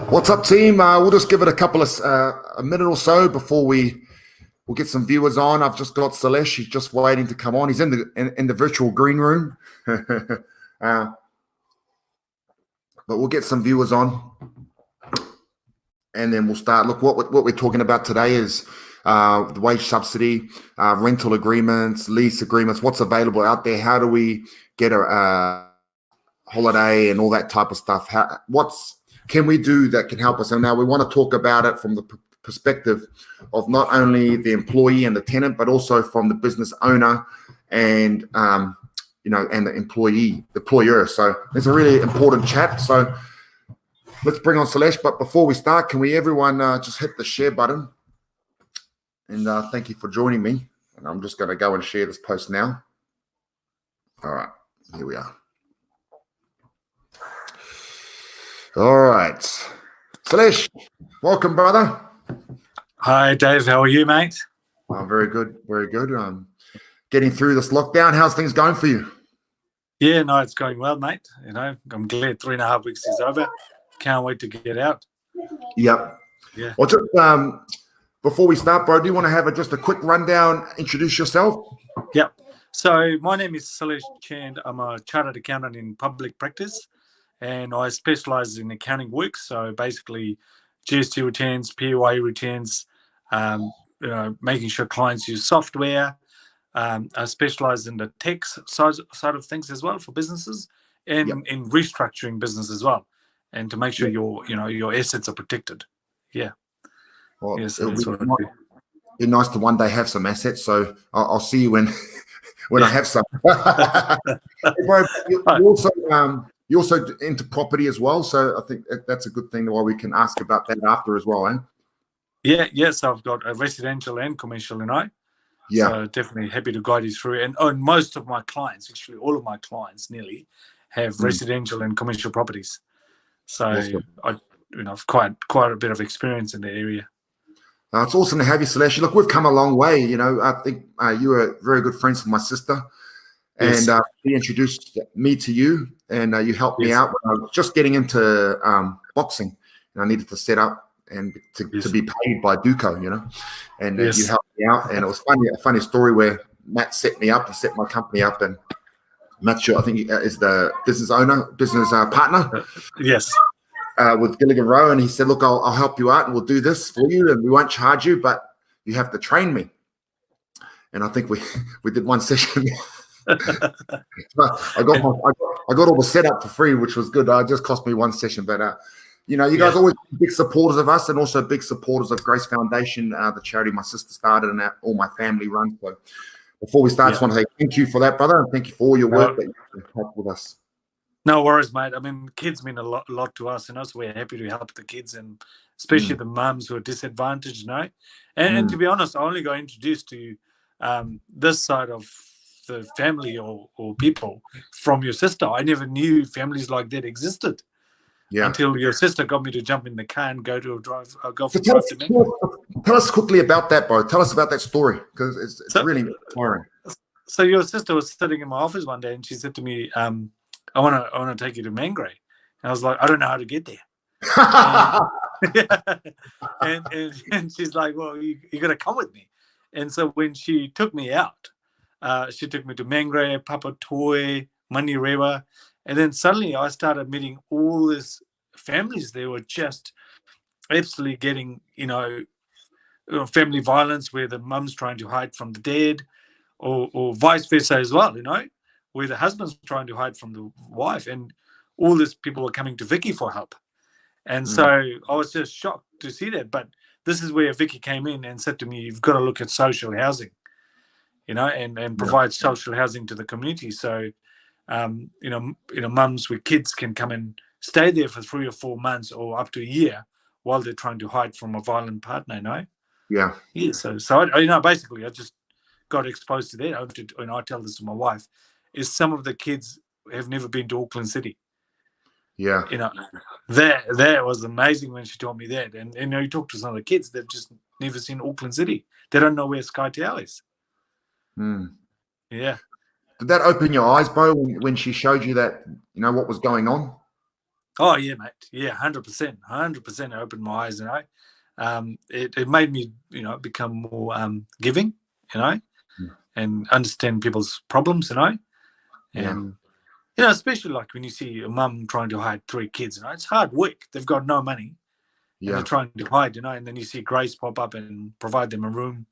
What's up, team? We'll just give it a minute or so before we'll get some viewers on. I've just got Salesh. He's just waiting to come on. He's in the virtual green room, but we'll get some viewers on, and then we'll start. Look, what we're talking about today is the wage subsidy, rental agreements, lease agreements. What's available out there? How do we get a holiday and all that type of stuff? Can we do that can help us? And now we want to talk about it from the perspective of not only the employee and the tenant, but also from the business owner and and the employer. So it's a really important chat. So let's bring on Salesh. But before we start, can we everyone just hit the share button? And thank you for joining me. And I'm just going to go and share this post now. All right, here we are. All right. Salesh, welcome, brother. Hi, Dave. How are you, mate? Very good. Very good. Getting through this lockdown. How's things going for you? Yeah, no, it's going well, mate. I'm glad 3.5 weeks is over. Can't wait to get out. Yep. Yeah. Well, just before we start, bro, do you want to have just a quick rundown, introduce yourself? Yep. So my name is Salesh Chand. I'm a chartered accountant in public practice, and I specialize in accounting work. So basically GST returns, PAYE returns, making sure clients use software. I specialize in the tech side of things as well for businesses, and in restructuring business as well, and to make sure your assets are protected. Yeah. Well, yes, so that's what I do. It'd be nice to one day have some assets. So I'll see you when I have some. Bro, you're also into property as well, so I think that's a good thing. Why we can ask about that after as well, eh? Yeah, yes, I've got a residential and commercial, Yeah. So definitely happy to guide you through. And most of my clients, actually all of my clients, nearly have residential and commercial properties. So awesome. I've quite a bit of experience in the area. It's awesome to have you, Salesh. Look, we've come a long way. I think you were very good friends with my sister. Yes. And he introduced me to you, and you helped me out when I was just getting into boxing, and I needed to set up and to be paid by Duco, and you helped me out. And it was a funny story where Matt set me up and set my company up, and Matt, I think, is the business partner. Yes. With Gilligan, Rowe, and he said, "Look, I'll help you out, and we'll do this for you, and we won't charge you, but you have to train me." And I think we did one session. I got all the setup for free, which was good. It just cost me one session, but you guys always big supporters of us, and also big supporters of Grace Foundation, the charity my sister started and all my family runs. So before we start, I just want to say thank you for that, brother, and thank you for all your work that you helped with us. No worries, mate. I mean, kids mean a lot to us, so we're happy to help the kids, and especially the mums who are disadvantaged, And to be honest, I only got introduced to this side of the family or people from your sister. I never knew families like that existed until your sister got me to jump in the car and go for a drive to Mango. Tell us quickly about that, bro. Tell us about that story, because it's really inspiring. So your sister was sitting in my office one day, and she said to me, I want to take you to Mangere. And I was like, I don't know how to get there. and she's like, well, you got to come with me. And so when she took me out, she took me to Mangere, Papatoetoe, Manirewa, and then suddenly I started meeting all these families. They were just absolutely getting, family violence where the mum's trying to hide from the dad, or vice versa as well, where the husband's trying to hide from the wife, and all these people were coming to Vicky for help. And so I was just shocked to see that. But this is where Vicky came in and said to me, you've got to look at social housing, and provide social housing to the community. So, mums with kids can come and stay there for 3 or 4 months or up to a year while they're trying to hide from a violent partner, Yeah. Yeah. So I, basically I just got exposed to that. And I tell this to my wife, is some of the kids have never been to Auckland City. Yeah. That was amazing when she told me that. And you talk to some of the kids, they've just never seen Auckland City. They don't know where Sky Tower is. Yeah. Did that open your eyes, bro, when she showed you that, what was going on? Oh yeah, mate. Yeah, 100%, 100%. Opened my eyes, it made me, become more giving, and understand people's problems, Yeah. and especially like when you see a mum trying to hide 3 kids, it's hard work. They've got no money, and they're Yeah. trying to hide, and then you see Grace pop up and provide them a room,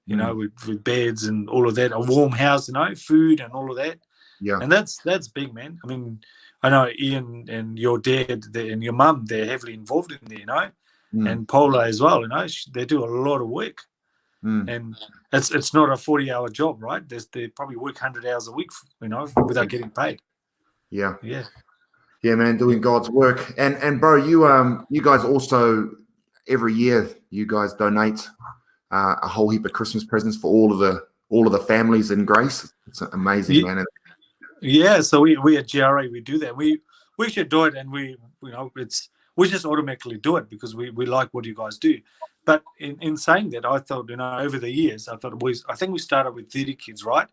with beds and all of that, a warm house, food and all of that. Yeah. And that's big, man. I mean, I know Ian and your dad and your mum, they're heavily involved in there, and Paula as well, they do a lot of work. And it's not a 40-hour job, right? They probably work 100 hours a week, without getting paid. Yeah. Yeah. Yeah, man, doing God's work. And bro, you guys also every year you guys donate a whole heap of Christmas presents for all of the families in Grace. It's amazing, Yeah. man. Yeah, so we at GRA, we do that. We should do it, and we just automatically do it because we like what you guys do. But in saying that, I thought, over the years, I think we started with 30 kids, right,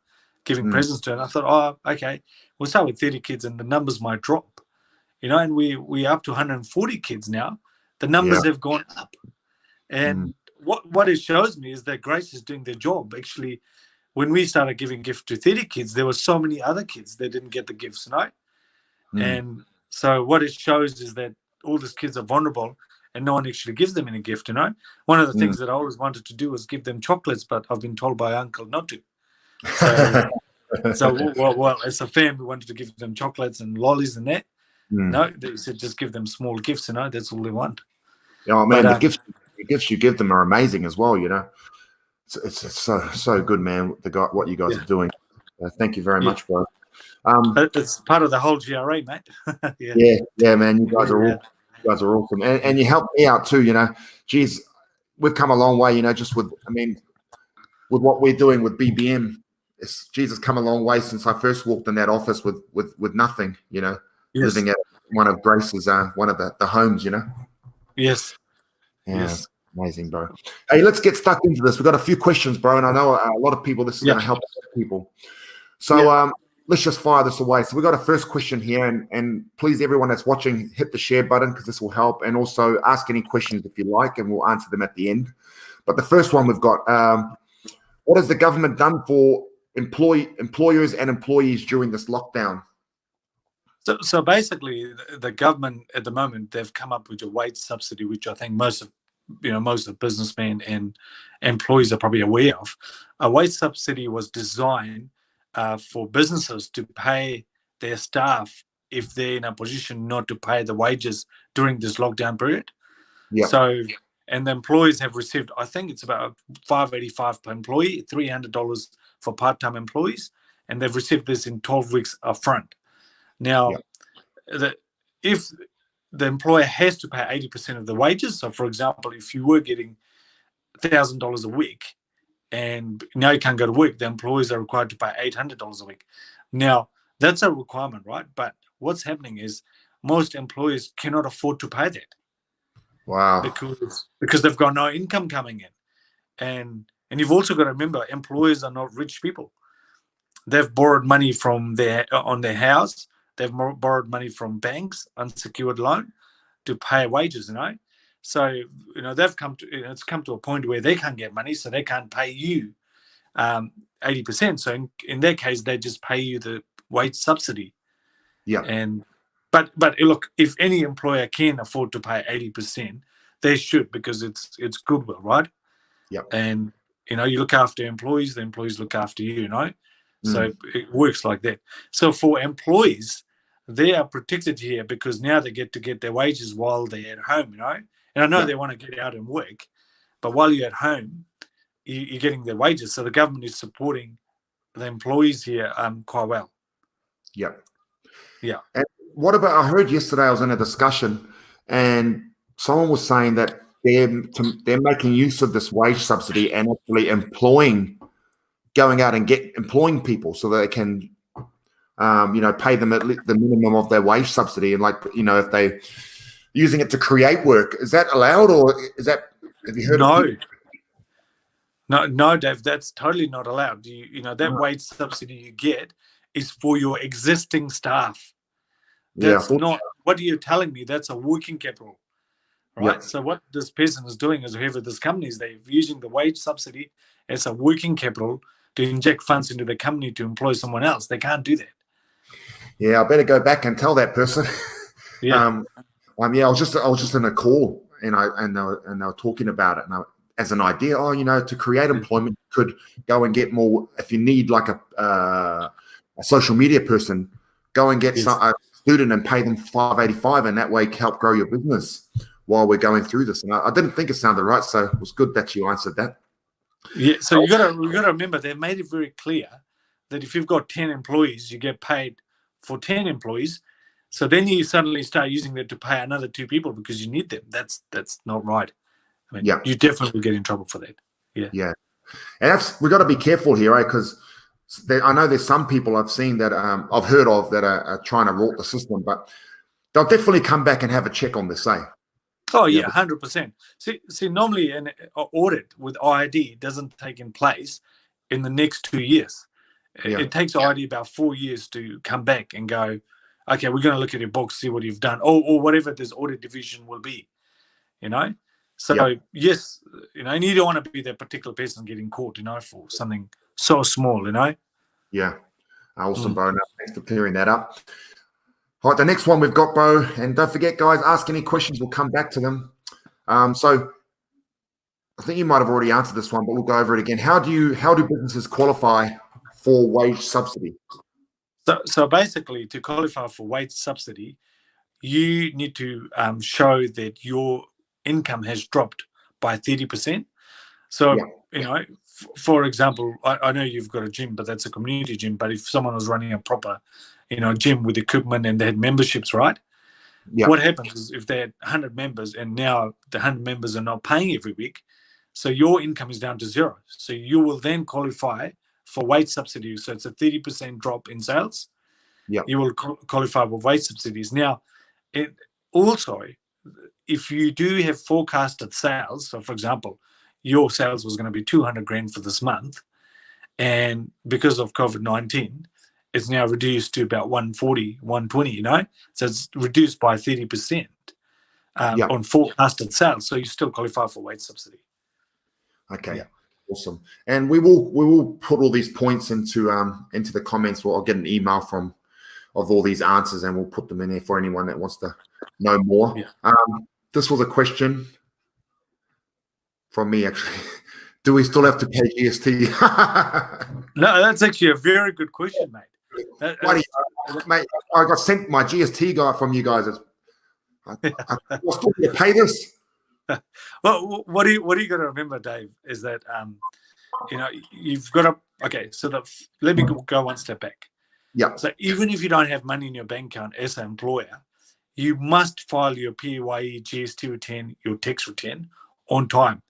giving presents to, and I thought, oh, okay, we'll start with 30 kids, and the numbers might drop, and we're up to 140 kids now. The numbers have gone up, and what it shows me is that Grace is doing their job. Actually, when we started giving gifts to 30 kids, there were so many other kids that didn't get the gifts, And so what it shows is that all these kids are vulnerable and no one actually gives them any gift, One of the things that I always wanted to do was give them chocolates, but I've been told by Uncle not to. So well, as a family, we wanted to give them chocolates and lollies and that. No, they said just give them small gifts, That's all they want. Oh man, the gifts you give them are amazing as well, It's so good, man. What you guys are doing. Thank you very much, bro. It's part of the whole GRA, mate. yeah, man. You guys are awesome, and you help me out too. Geez, we've come a long way. Just with what we're doing with BBM. Jesus, come a long way since I first walked in that office with nothing. Living at one of Grace's one of the homes. Yes. Yeah, Yes. amazing, bro. Hey, let's get stuck into this. We've got a few questions, bro, and I know a lot of people. This is going to help people. So let's just fire this away. So we've got a first question here, and please, everyone that's watching, hit the share button because this will help, and also ask any questions if you like, and we'll answer them at the end. But the first one we've got: what has the government done for employers and employees during this lockdown? So basically, the government at the moment, they've come up with a wage subsidy, which I think most of businessmen and employees are probably aware of. A wage subsidy was designed for businesses to pay their staff if they're in a position not to pay the wages during this lockdown period. Yeah. So, and the employees have received, I think it's about $585 per employee, $300 for part-time employees, and they've received this in 12 weeks upfront. Now, if the employer has to pay 80% of the wages, so for example, if you were getting $1,000 a week and now you can't go to work, the employees are required to pay $800 a week. Now, that's a requirement, right? But what's happening is most employers cannot afford to pay that. Wow. Because they've got no income coming in. And you've also got to remember, employers are not rich people. They've borrowed money from on their house. They've borrowed money from banks, unsecured loan, to pay wages, So, they've come to, it's come to a point where they can't get money, so they can't pay you 80%. So in their case, they just pay you the wage subsidy. Yeah. But look, if any employer can afford to pay 80%, they should, because it's goodwill, right? Yeah. And you look after employees, the employees look after you, So it works like that. So for employees, they are protected here because now they get to get their wages while they're at home, And I know they want to get out and work, but while you're at home, you're getting their wages. So the government is supporting the employees here quite well. Yeah. Yeah. And what about, I heard yesterday, I was in a discussion and someone was saying that they're making use of this wage subsidy and actually going out and employing people so that they can, pay them at least the minimum of their wage subsidy. And if they using it to create work, is that allowed, or have you heard of it? No, Dave, that's totally not allowed. That wage subsidy you get is for your existing staff. That's not what are you telling me? That's a working capital, right? Yep. So what this person is doing is, whoever this company is, they're using the wage subsidy as a working capital to inject funds into the company to employ someone else. They can't do that. Yeah, I better go back and tell that person. Yeah. Yeah, I was just in a call, and they were talking about it, and as an idea, to create employment, you could go and get more. If you need like a social media person, go and get Yes. a student and pay them $5.85, and that way help grow your business while we're going through this. And I didn't think it sounded right, so it was good that you answered that. Yeah. So you gotta remember, they made it very clear that if you've got 10 employees, you get paid for 10 employees. So then you suddenly start using that to pay another 2 people because you need them. That's not right. I mean, Yeah. you definitely will get in trouble for that. Yeah, and we got to be careful here, right? Because I know there's some people I've seen that I've heard of that are trying to rort the system, but they'll definitely come back and have a check on this, eh? Oh yeah, 100%. See, normally an audit with IID doesn't take in place in the next 2 years. It takes IID about 4 years to come back and go, okay, we're going to look at your books, see what you've done, or whatever this audit division will be, So yes, and you don't want to be that particular person getting caught, for something so small, Yeah, awesome, Bo. Thanks for clearing that up. All right, the next one we've got, Bo, and don't forget, guys, ask any questions. We'll come back to them. So I think you might have already answered this one, but we'll go over it again. How do businesses qualify for wage subsidy? So basically, to qualify for wage subsidy, you need to show that your income has dropped by 30%. So, for example, I know you've got a gym, but that's a community gym. But if someone was running a proper, gym with equipment and they had memberships, right? Yeah. What happens is if they had 100 members and now the 100 members are not paying every week, so your income is down to 0. So you will then qualify for wage subsidy. So it's a 30% drop in sales. Yeah. You will qualify for wage subsidies. Now, it also, if you do have forecasted sales, so for example, your sales was going to be 200 grand for this month, and because of COVID-19, it's now reduced to about 140, 120, so it's reduced by 30% on forecasted sales. So you still qualify for wage subsidy. Okay. Awesome. And we will put all these points into the comments. I'll get an email of all these answers, and we'll put them in there for anyone that wants to know more. This was a question from me, actually. Do we still have to pay GST? No, that's actually a very good question, mate. Mate, I got sent my GST guy from you guys. I still have to pay this. Well, what are you going to remember, Dave, is that you've got to. Okay, so let me go one step back. Yeah. So even if you don't have money in your bank account as an employer, you must file your PAYE, GST return, your tax return on time.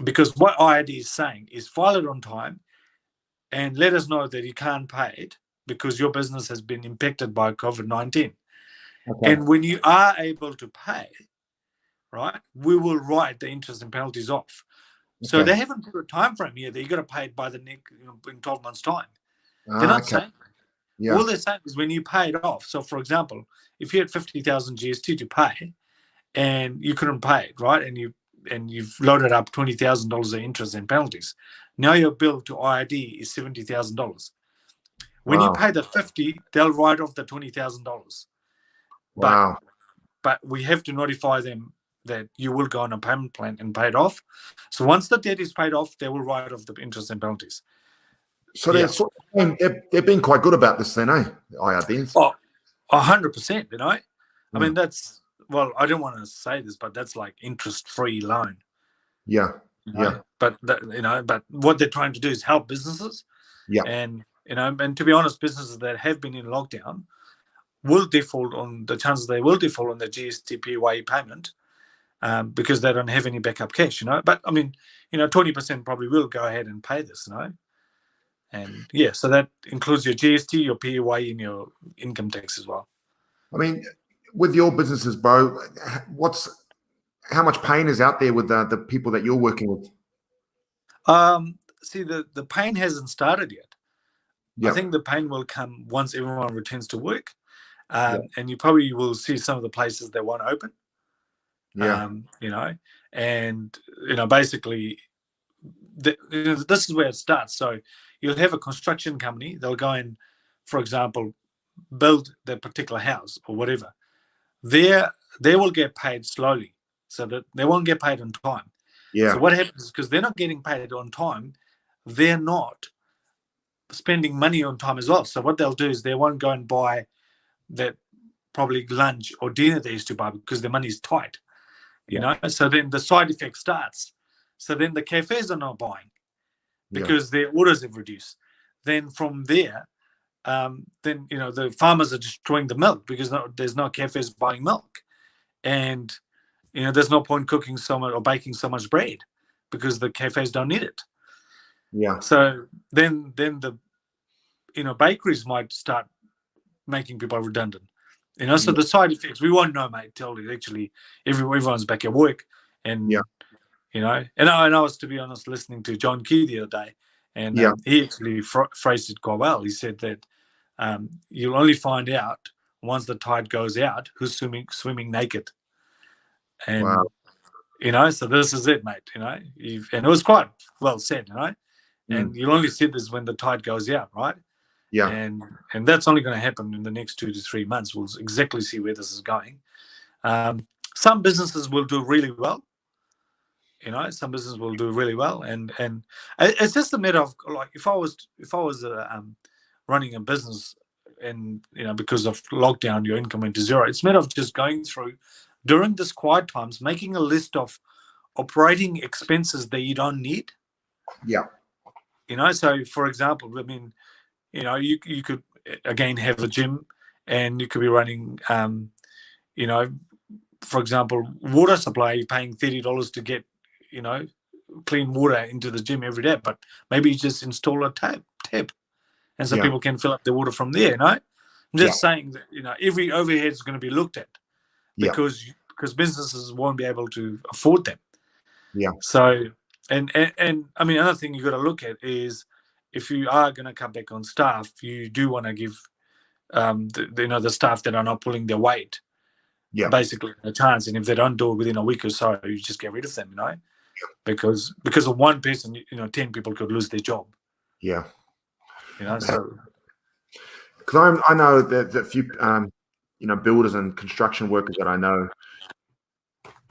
Because what IID is saying is file it on time and let us know that you can't pay it because your business has been impacted by COVID-19. Okay. And when you are able to pay, right, we will write the interest and penalties off. So they haven't put a time frame here that you've got to pay it by the next in 12 months' time. They're not saying. Yeah. All they're saying is when you pay it off. So, for example, if you had 50,000 GST to pay and you couldn't pay it, right, and you've loaded up $20,000 of interest and penalties, now your bill to IID is $70,000. When you pay the 50, they'll write off the $20,000. Wow. But we have to notify them that you will go on a payment plan and pay it off. So once the debt is paid off, they will write off the interest and penalties. So they're being quite good about this then, eh? IRBs. Oh, 100%, I mean, that's, well, I don't want to say this, but that's like interest-free loan. Yeah. But, but what they're trying to do is help businesses. Yeah. And, and to be honest, businesses that have been in lockdown will default on the chances they will default on their GST PAYE payment because they don't have any backup cash, But, I mean, 20% probably will go ahead and pay this, And so that includes your GST, your PAYE, and your income tax as well. I mean, with your businesses, bro, how much pain is out there with the people that you're working with? See, the pain hasn't started yet. Yep. I think the pain will come once everyone returns to work. And you probably will see some of the places that won't open. Yeah. And basically, this is where it starts. So you'll have a construction company. They'll go and, for example, build their particular house or whatever. They will get paid slowly, so that they won't get paid on time. Yeah. So what happens is, because they're not getting paid on time, they're not spending money on time as well. So what they'll do is they won't go and buy that probably lunch or dinner they used to buy because their money's tight. So then the side effect starts. So then the cafes are not buying because their orders have reduced. Then from there, the farmers are destroying the milk because there's no cafes buying milk, and there's no point cooking so much or baking so much bread because the cafes don't need it. Yeah. So then the bakeries might start making people redundant. So the side effects we won't know, mate, till actually everyone's back at work. And and I was, to be honest, listening to John Key the other day, and he actually phrased it quite well. He said that you'll only find out once the tide goes out who's swimming naked. And so this is it, mate. And it was quite well said, and you'll only see this when the tide goes out, right? Yeah. And that's only going to happen in the next 2 to 3 months. We'll exactly see where this is going. Some businesses will do really well. Some businesses will do really well, and it's just a matter of, like, if I was running a business, and because of lockdown your income went to zero, it's a matter of just going through during this quiet times, making a list of operating expenses that you don't need. Yeah. So for example, I mean, you could again have a gym, and you could be running for example, water supply. You're paying $30 to get clean water into the gym every day, but maybe you just install a tap, and so people can fill up the water from there. I'm just saying that every overhead is going to be looked at because businesses won't be able to afford them. So and I mean, another thing you got to look at is, if you are going to cut back on staff, you do want to give the staff that are not pulling their weight basically a chance. And if they don't do it within a week or so, you just get rid of them, because of one person, 10 people could lose their job. So because I know that a few builders and construction workers that I know,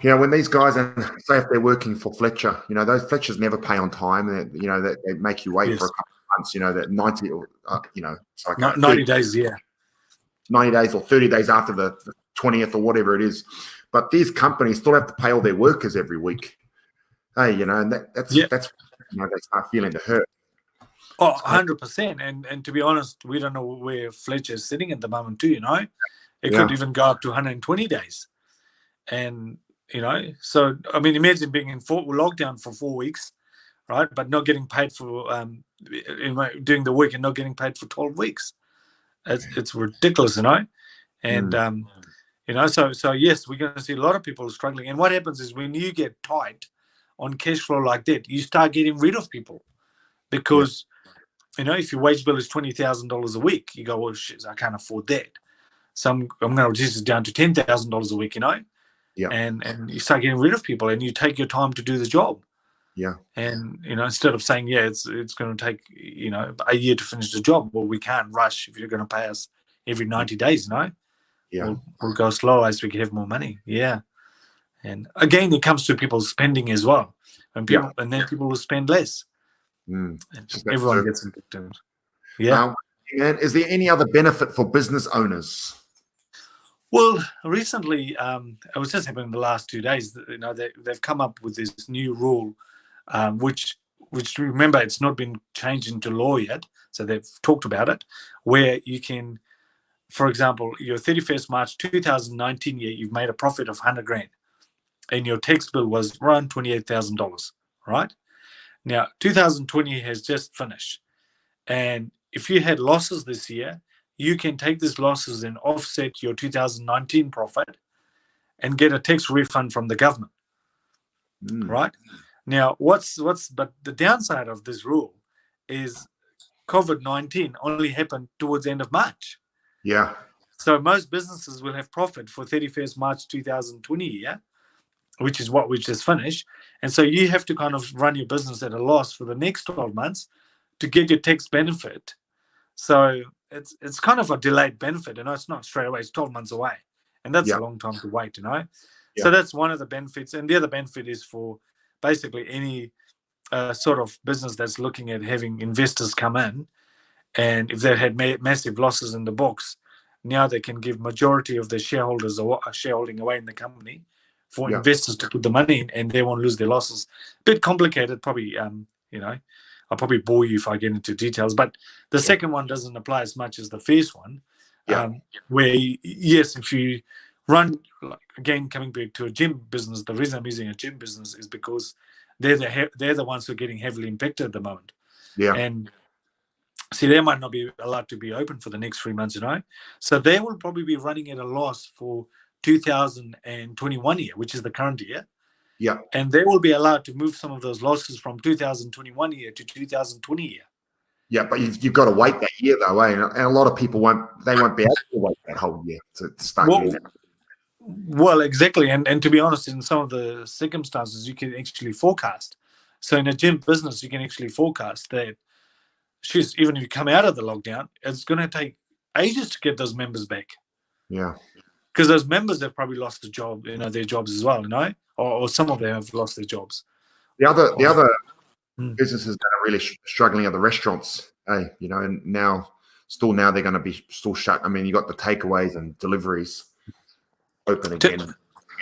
when these guys, and say if they're working for Fletcher, those Fletchers never pay on time, and that they make you wait for a couple of months, that 90 or it's like 90 days, 90 days or 30 days after the 20th or whatever it is. But these companies still have to pay all their workers every week. Hey, and that's they start feeling the hurt. Oh, 100%. And to be honest, we don't know where Fletcher's sitting at the moment too, It could even go up to 120 days. And, so, I mean, imagine being in lockdown for 4 weeks, right? But not getting paid for doing the work and not getting paid for 12 weeks. It's ridiculous, And, so yes, we're going to see a lot of people struggling. And what happens is, when you get tight on cash flow like that, you start getting rid of people because, if your wage bill is $20,000 a week, you go, well, shit, I can't afford that. So I'm going to reduce it down to $10,000 a week, And you start getting rid of people, and you take your time to do the job. And, instead of saying, it's going to take, a year to finish the job. Well, we can't rush if you're going to pay us every 90 days, We'll go slow as we have more money. And again, it comes to people's spending as well. And then people will spend less. Everyone gets impacted. And is there any other benefit for business owners? Well, recently, it was just happening in the last 2 days. They've come up with this new rule, which remember, it's not been changed into law yet. So they've talked about it, where you can, for example, your 31st March 2019 year, you've made a profit of 100 grand, and your tax bill was around $28,000, right? Now, 2020 has just finished, and if you had losses this year, you can take these losses and offset your 2019 profit and get a tax refund from the government, right? Now, but the downside of this rule is COVID-19 only happened towards the end of March. So most businesses will have profit for 31st March 2020 year, which is what we just finished. And so you have to kind of run your business at a loss for the next 12 months to get your tax benefit. So it's kind of a delayed benefit, it's not straight away, it's 12 months away. And that's Yeah. a long time to wait, Yeah. So that's one of the benefits. And the other benefit is for basically any sort of business that's looking at having investors come in. And if they had massive losses in the books, now they can give majority of their shareholders shareholding away in the company for Yeah. investors to put the money in, and they won't lose their losses. A bit complicated, probably. I'll probably bore you if I get into details. But the second one doesn't apply as much as the first one. Yeah. Where yes, if you run, again, coming back to a gym business, the reason I'm using a gym business is because they're the ones who are getting heavily impacted at the moment. Yeah. And see, they might not be allowed to be open for the next 3 months, So they will probably be running at a loss for 2021 year, which is the current year. Yeah. And they will be allowed to move some of those losses from 2021 year to 2020 year. Yeah, but you've got to wait that year though, eh? And a lot of people won't be able to wait that whole year to start getting that. Well, exactly. And to be honest, in some of the circumstances, you can actually forecast. So in a gym business, you can actually forecast that, even if you come out of the lockdown, it's going to take ages to get those members back. Yeah. Because those members have probably lost their jobs as well, or some of them have lost their jobs. The other businesses that are really struggling are the restaurants, and now they're going to be still shut. I mean, you got the takeaways and deliveries open again.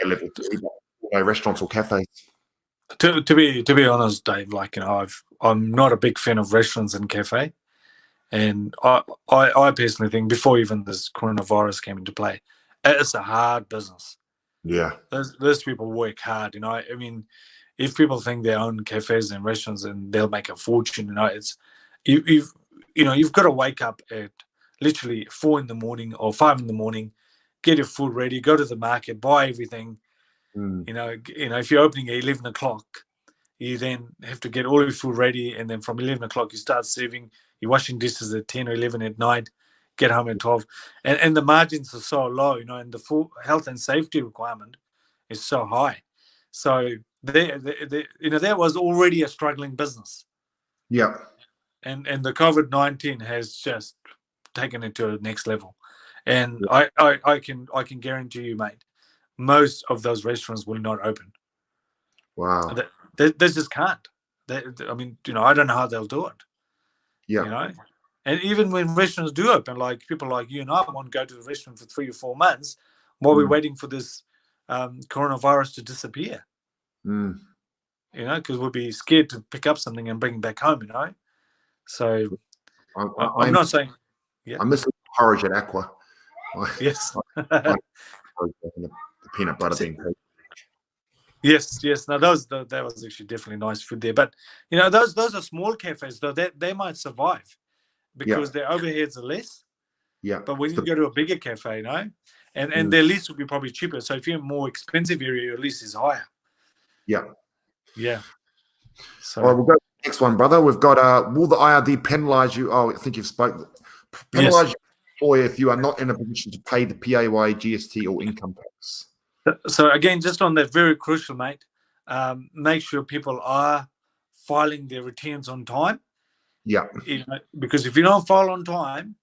Level 2, restaurants or cafes. To be honest, Dave, I'm not a big fan of restaurants and cafe, and I personally think before even this coronavirus came into play, it's a hard business. Yeah, those people work hard. I mean, if people think they own cafes and restaurants and they'll make a fortune, it's you've got to wake up at literally 4 a.m. or 5 a.m, get your food ready, go to the market, buy everything. If you're opening at 11 o'clock, you then have to get all your food ready, and then from 11 o'clock you start serving. You're washing dishes at 10 or 11 at night, get home at 12, and the margins are so low, and the full health and safety requirement is so high. So that was already a struggling business. Yeah, and the COVID-19 has just taken it to the next level, and I can guarantee you, mate, most of those restaurants will not open. Wow. They just can't. I don't know how they'll do it. Yeah. And even when restaurants do open, like people like you and I won't go to the restaurant for 3 or 4 months while we're waiting for this coronavirus to disappear. Because we'll be scared to pick up something and bring it back home, So I'm not saying... Yeah. I miss the porridge at Aqua. Yes. The peanut butter being paid. Yes. No, that was actually definitely nice food there. But those are small cafes though. They might survive because their overheads are less. Yeah. But when you go to a bigger cafe, and their lease will be probably cheaper. So if you're in a more expensive area, your lease is higher. Yeah. Yeah. So all right, we'll go to the next one, brother. We've got will the IRD penalise you? Oh, I think you've spoken. Penalise you if you are not in a position to pay the PAYE, GST, or income tax. So again, just on that, very crucial, mate. Make sure people are filing their returns on time. Yeah. Because if you don't file on time,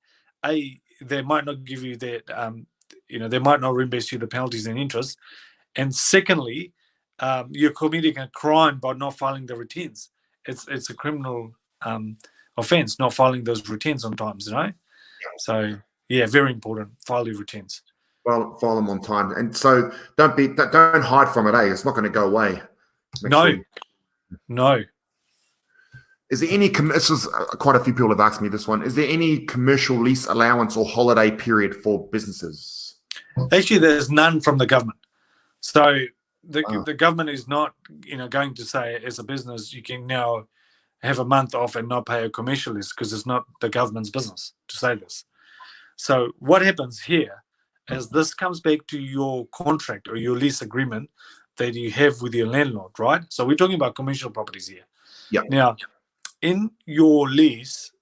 they might not give you that. They might not reimburse you the penalties and interest. And secondly, you're committing a crime by not filing the returns. It's a criminal offence not filing those returns on time. Yeah. So very important. File your returns. Well, file them on time, and so don't hide from it. It's not going to go away. No. Is there any? This is quite a few people have asked me this one. Is there any commercial lease allowance or holiday period for businesses? Actually, there's none from the government. So the government is not, going to say as a business you can now have a month off and not pay a commercial lease, because it's not the government's business to say this. So what happens here is this comes back to your contract or your lease agreement that you have with your landlord, right? So we're talking about commercial properties here. Yeah. Now, in your lease,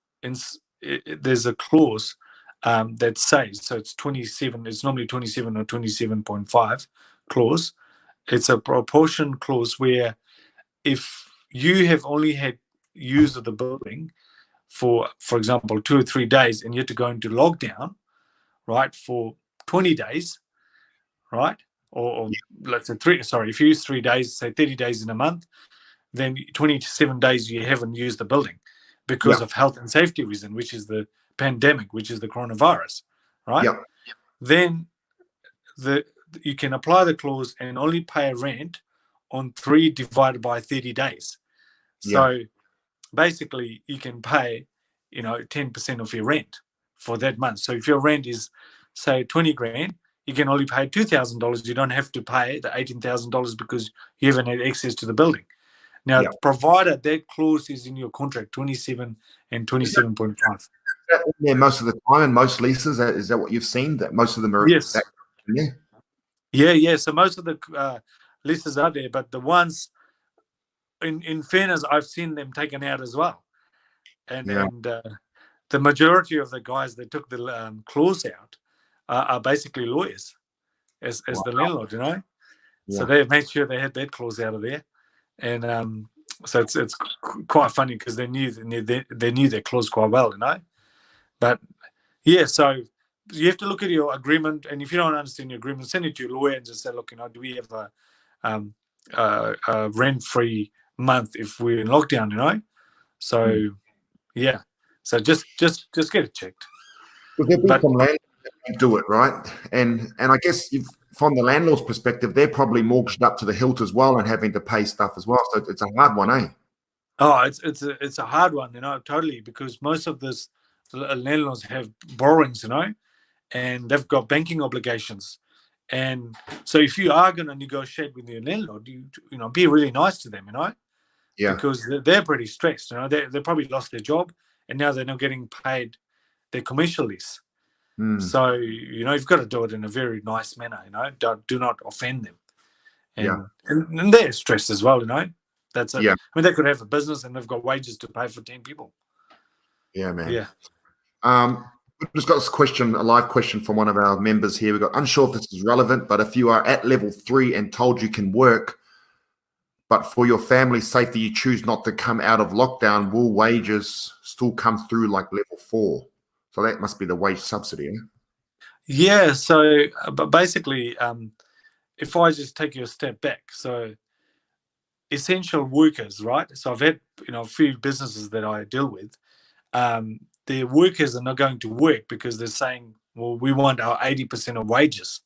there's a clause that says, so it's 27, it's normally 27 or 27.5 clause. It's a proportion clause where if you have only had use of the building for example, 2 or 3 days, and you have to go into lockdown, right, for 20 days, right? Or let's say if you use 3 days, say 30 days in a month, then 27 days you haven't used the building because of health and safety reason, which is the pandemic, which is the coronavirus, right? Yeah. Then you can apply the clause and only pay rent on 3 divided by 30 days. So basically you can pay, 10% of your rent for that month. So if your rent is, say, 20 grand, you can only pay $2,000. You don't have to pay the $18,000 because you haven't had access to the building. Now, provided that clause is in your contract, 27 and 27.5. Yeah, most of the time, and most leases, is that what you've seen? That most of them are. Yes. Yeah. So most of the leases are there, but the ones, in fairness, I've seen them taken out as well. And the majority of the guys that took the clause out are basically lawyers as the landlord, So they made sure they had that clause out of there. And so it's quite funny because they knew their clause quite well, But so you have to look at your agreement, and if you don't understand your agreement, send it to your lawyer and just say, look, do we have a rent-free month if we're in lockdown, So so just get it checked. Well, there'll be some landlords that do it, right? And I guess from the landlord's perspective, they're probably mortgaged up to the hilt as well and having to pay stuff as well. So it's a hard one, eh? Oh, it's a hard one, totally, because most of this landlords have borrowings, and they've got banking obligations. And so if you are going to negotiate with your landlord, you be really nice to them, because they're pretty stressed. They probably lost their job and now they're not getting paid their commercial lease. So you've got to do it in a very nice manner. Do not offend them. And they're stressed as well. That's it. I mean, they could have a business and they've got wages to pay for 10 people. Yeah, man. Yeah. We've just got a live question from one of our members here. We've got, unsure if this is relevant, but if you are at level 3 and told you can work, but for your family's safety, you choose not to come out of lockdown, will wages still come through like level 4? So that must be the wage subsidy, eh? Yeah. So, but basically, if I just take you a step back, so essential workers, right? So I've had, a few businesses that I deal with. Their workers are not going to work because they're saying, well, we want our 80% of wages.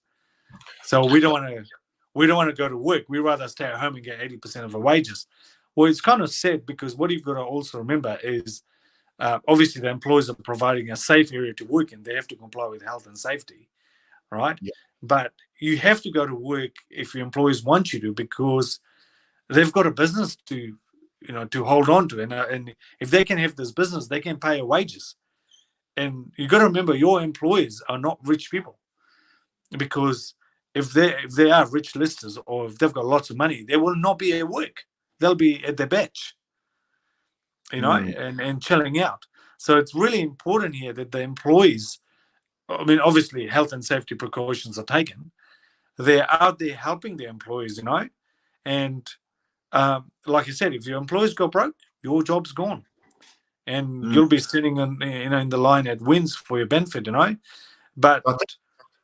So we don't want to go to work. We rather stay at home and get 80% of our wages. Well, it's kind of sad because what you've got to also remember is obviously the employers are providing a safe area to work in. They have to comply with health and safety, right? Yeah. But you have to go to work if your employers want you to, because they've got a business to hold on to. And if they can have this business, they can pay your wages. And you got to remember, your employees are not rich people, because if they are rich listers or if they've got lots of money, they will not be at work. They'll be at their bench, and chilling out. So it's really important here that the employees, I mean, obviously health and safety precautions are taken. They're out there helping the employees, and like I said, if your employees go broke, your job's gone, and you'll be sitting in the line at wins for your benefit, But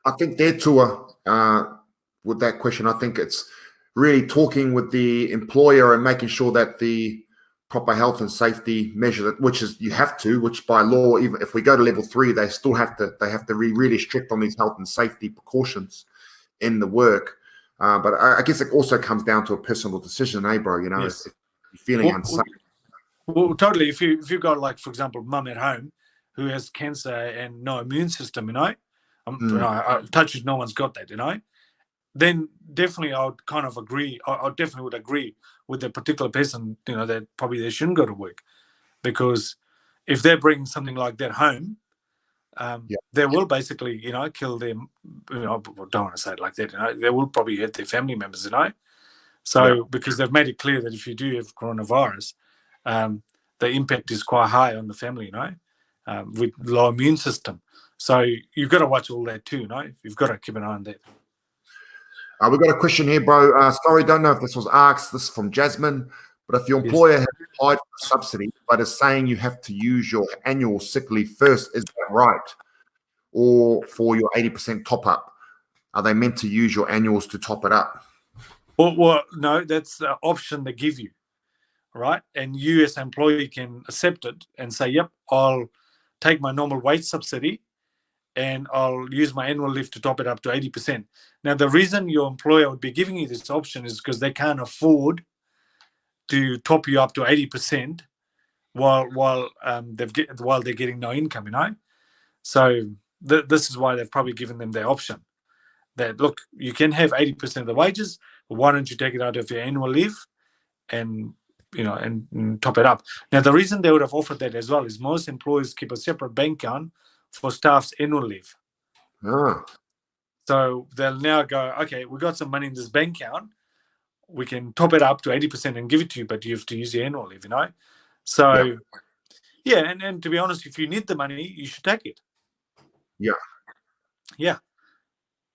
I think there too, with that question, I think it's really talking with the employer and making sure that the proper health and safety measure, which by law, even if we go to level 3, they have to be really strict on these health and safety precautions in the work. But I guess it also comes down to a personal decision, eh, bro? Yes. If you're feeling unsafe. Well, totally. If you've got, like, for example, mum at home who has cancer and no immune system, I touch it, no one's got that, then definitely I would kind of agree. I definitely would agree with the particular person, that probably they shouldn't go to work, because if they're bringing something like that home, they will basically, kill them. Don't want to say it like that. They will probably hurt their family members, So because they've made it clear that if you do have coronavirus, the impact is quite high on the family, with low immune system. So you've got to watch all that too, You've got to keep an eye on that. We've got a question here, bro. Sorry, don't know if this was asked. This is from Jasmine. But if your employer has applied for subsidy, but is saying you have to use your annual sick leave first, is that right? Or for your 80% top up, are they meant to use your annuals to top it up? Well, no, that's the option they give you, right? And you as an employee can accept it and say, yep, I'll take my normal wage subsidy and I'll use my annual leave to top it up to 80%. Now, the reason your employer would be giving you this option is because they can't afford to top you up to 80% while they're getting no income, So this is why they've probably given them the option that, look, you can have 80% of the wages, but why don't you take it out of your annual leave and top it up. Now, the reason they would have offered that as well is most employers keep a separate bank account for staff's annual leave. So they'll now go, okay, we got some money in this bank account. We can top it up to 80% and give it to you, but you have to use your annual leave, So, and to be honest, if you need the money, you should take it. Yeah.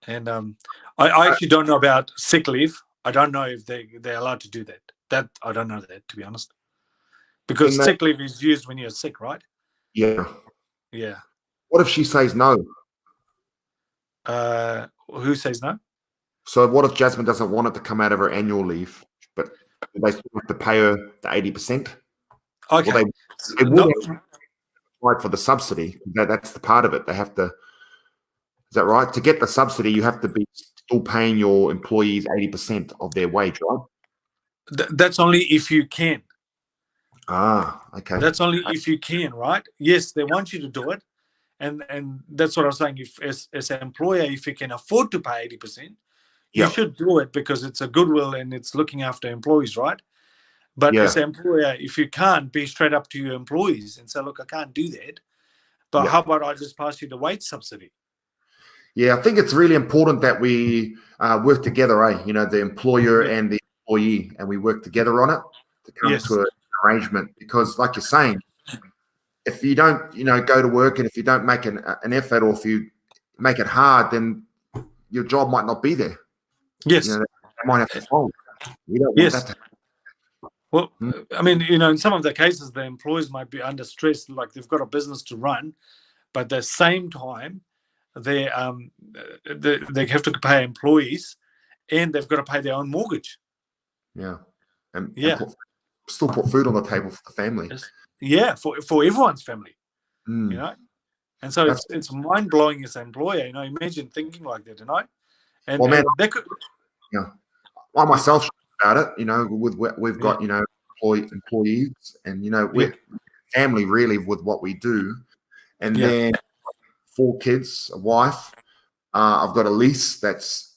And I actually don't know about sick leave. I don't know if they're allowed to do that. That I don't know that, to be honest. Because sick leave is used when you're sick, right? Yeah. Yeah. What if she says no? Who says no? So what if Jasmine doesn't want it to come out of her annual leave, but they still have to pay her the 80%? Okay. Well, they would apply for the subsidy. That's the part of it. They have to. Is that right? To get the subsidy, you have to be still paying your employees 80% of their wage, right? That's only if you can. Okay. That's only if you can, right? Yes, they want you to do it. And that's what I was saying. If as an employer, if you can afford to pay 80%, you should do it because it's a goodwill and it's looking after employees, right? But as an employer, if you can't, be straight up to your employees and say, look, I can't do that. But how about I just pass you the wage subsidy? Yeah, I think it's really important that we work together, the employer and the employee, and we work together on it to come to an arrangement. Because like you're saying, if you don't, go to work and if you don't make an effort or if you make it hard, then your job might not be there. Yes. They might have to fold. We don't want that to happen. Well, I mean, in some of the cases, the employees might be under stress, like they've got a business to run, but at the same time, they have to pay employees and they've got to pay their own mortgage. Yeah. And still put food on the table for the family. Yeah, for everyone's family, And so it's mind-blowing as an employer, imagine thinking like that, And, well, man, and that could, I myself about it, we've got, employees and, we're family really with what we do. And then 4 kids, a wife. I've got a lease that's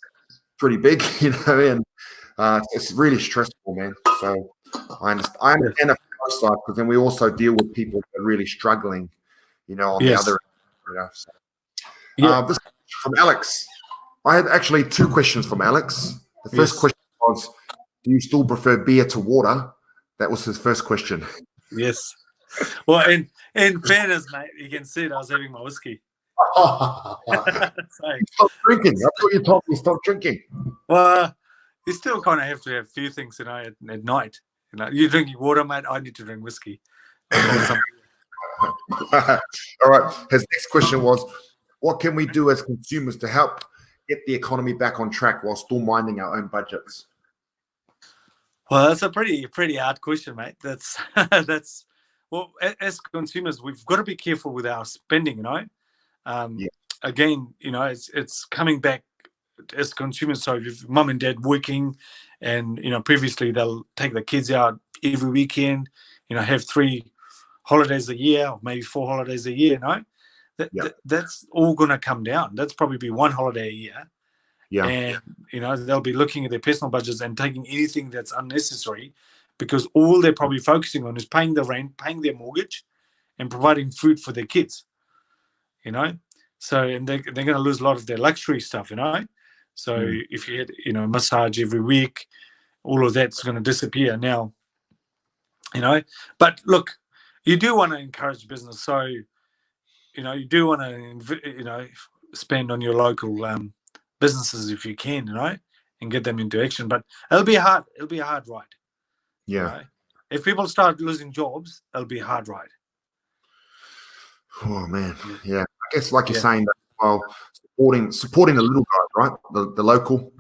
pretty big, and it's really stressful, man. So I understand the first side because then we also deal with people that are really struggling, on the other end. This is from Alex. I had actually 2 questions from Alex. The first question was, do you still prefer beer to water? That was his first question. Yes. Well, in fairness, mate, you can see that I was having my whiskey. Stop drinking. That's what you told me. Stop drinking. Well, you still kind of have to have a few things, at night. You're drinking water, mate. I need to drink whiskey. All right. His next question was, what can we do as consumers to help get the economy back on track while still minding our own budgets? Well, that's a pretty hard question, mate. That's well, as consumers, we've got to be careful with our spending. Again, it's coming back as consumers. So if mum and dad working, and previously they'll take the kids out every weekend. Have 3 holidays a year, or maybe 4 holidays a year. That's all going to come down. That's probably be 1 holiday a year. Yeah. And, they'll be looking at their personal budgets and taking anything that's unnecessary because all they're probably focusing on is paying the rent, paying their mortgage, and providing food for their kids, So, and they're going to lose a lot of their luxury stuff, So if you had, massage every week, all of that's going to disappear now, But look, you do want to encourage business. So you do want to, spend on your local businesses if you can, and get them into action. But it'll be hard. It'll be a hard ride. Yeah. If people start losing jobs, it'll be a hard ride. Oh man. Yeah. I guess like you're Yeah. saying, well, supporting the little guys, right? The local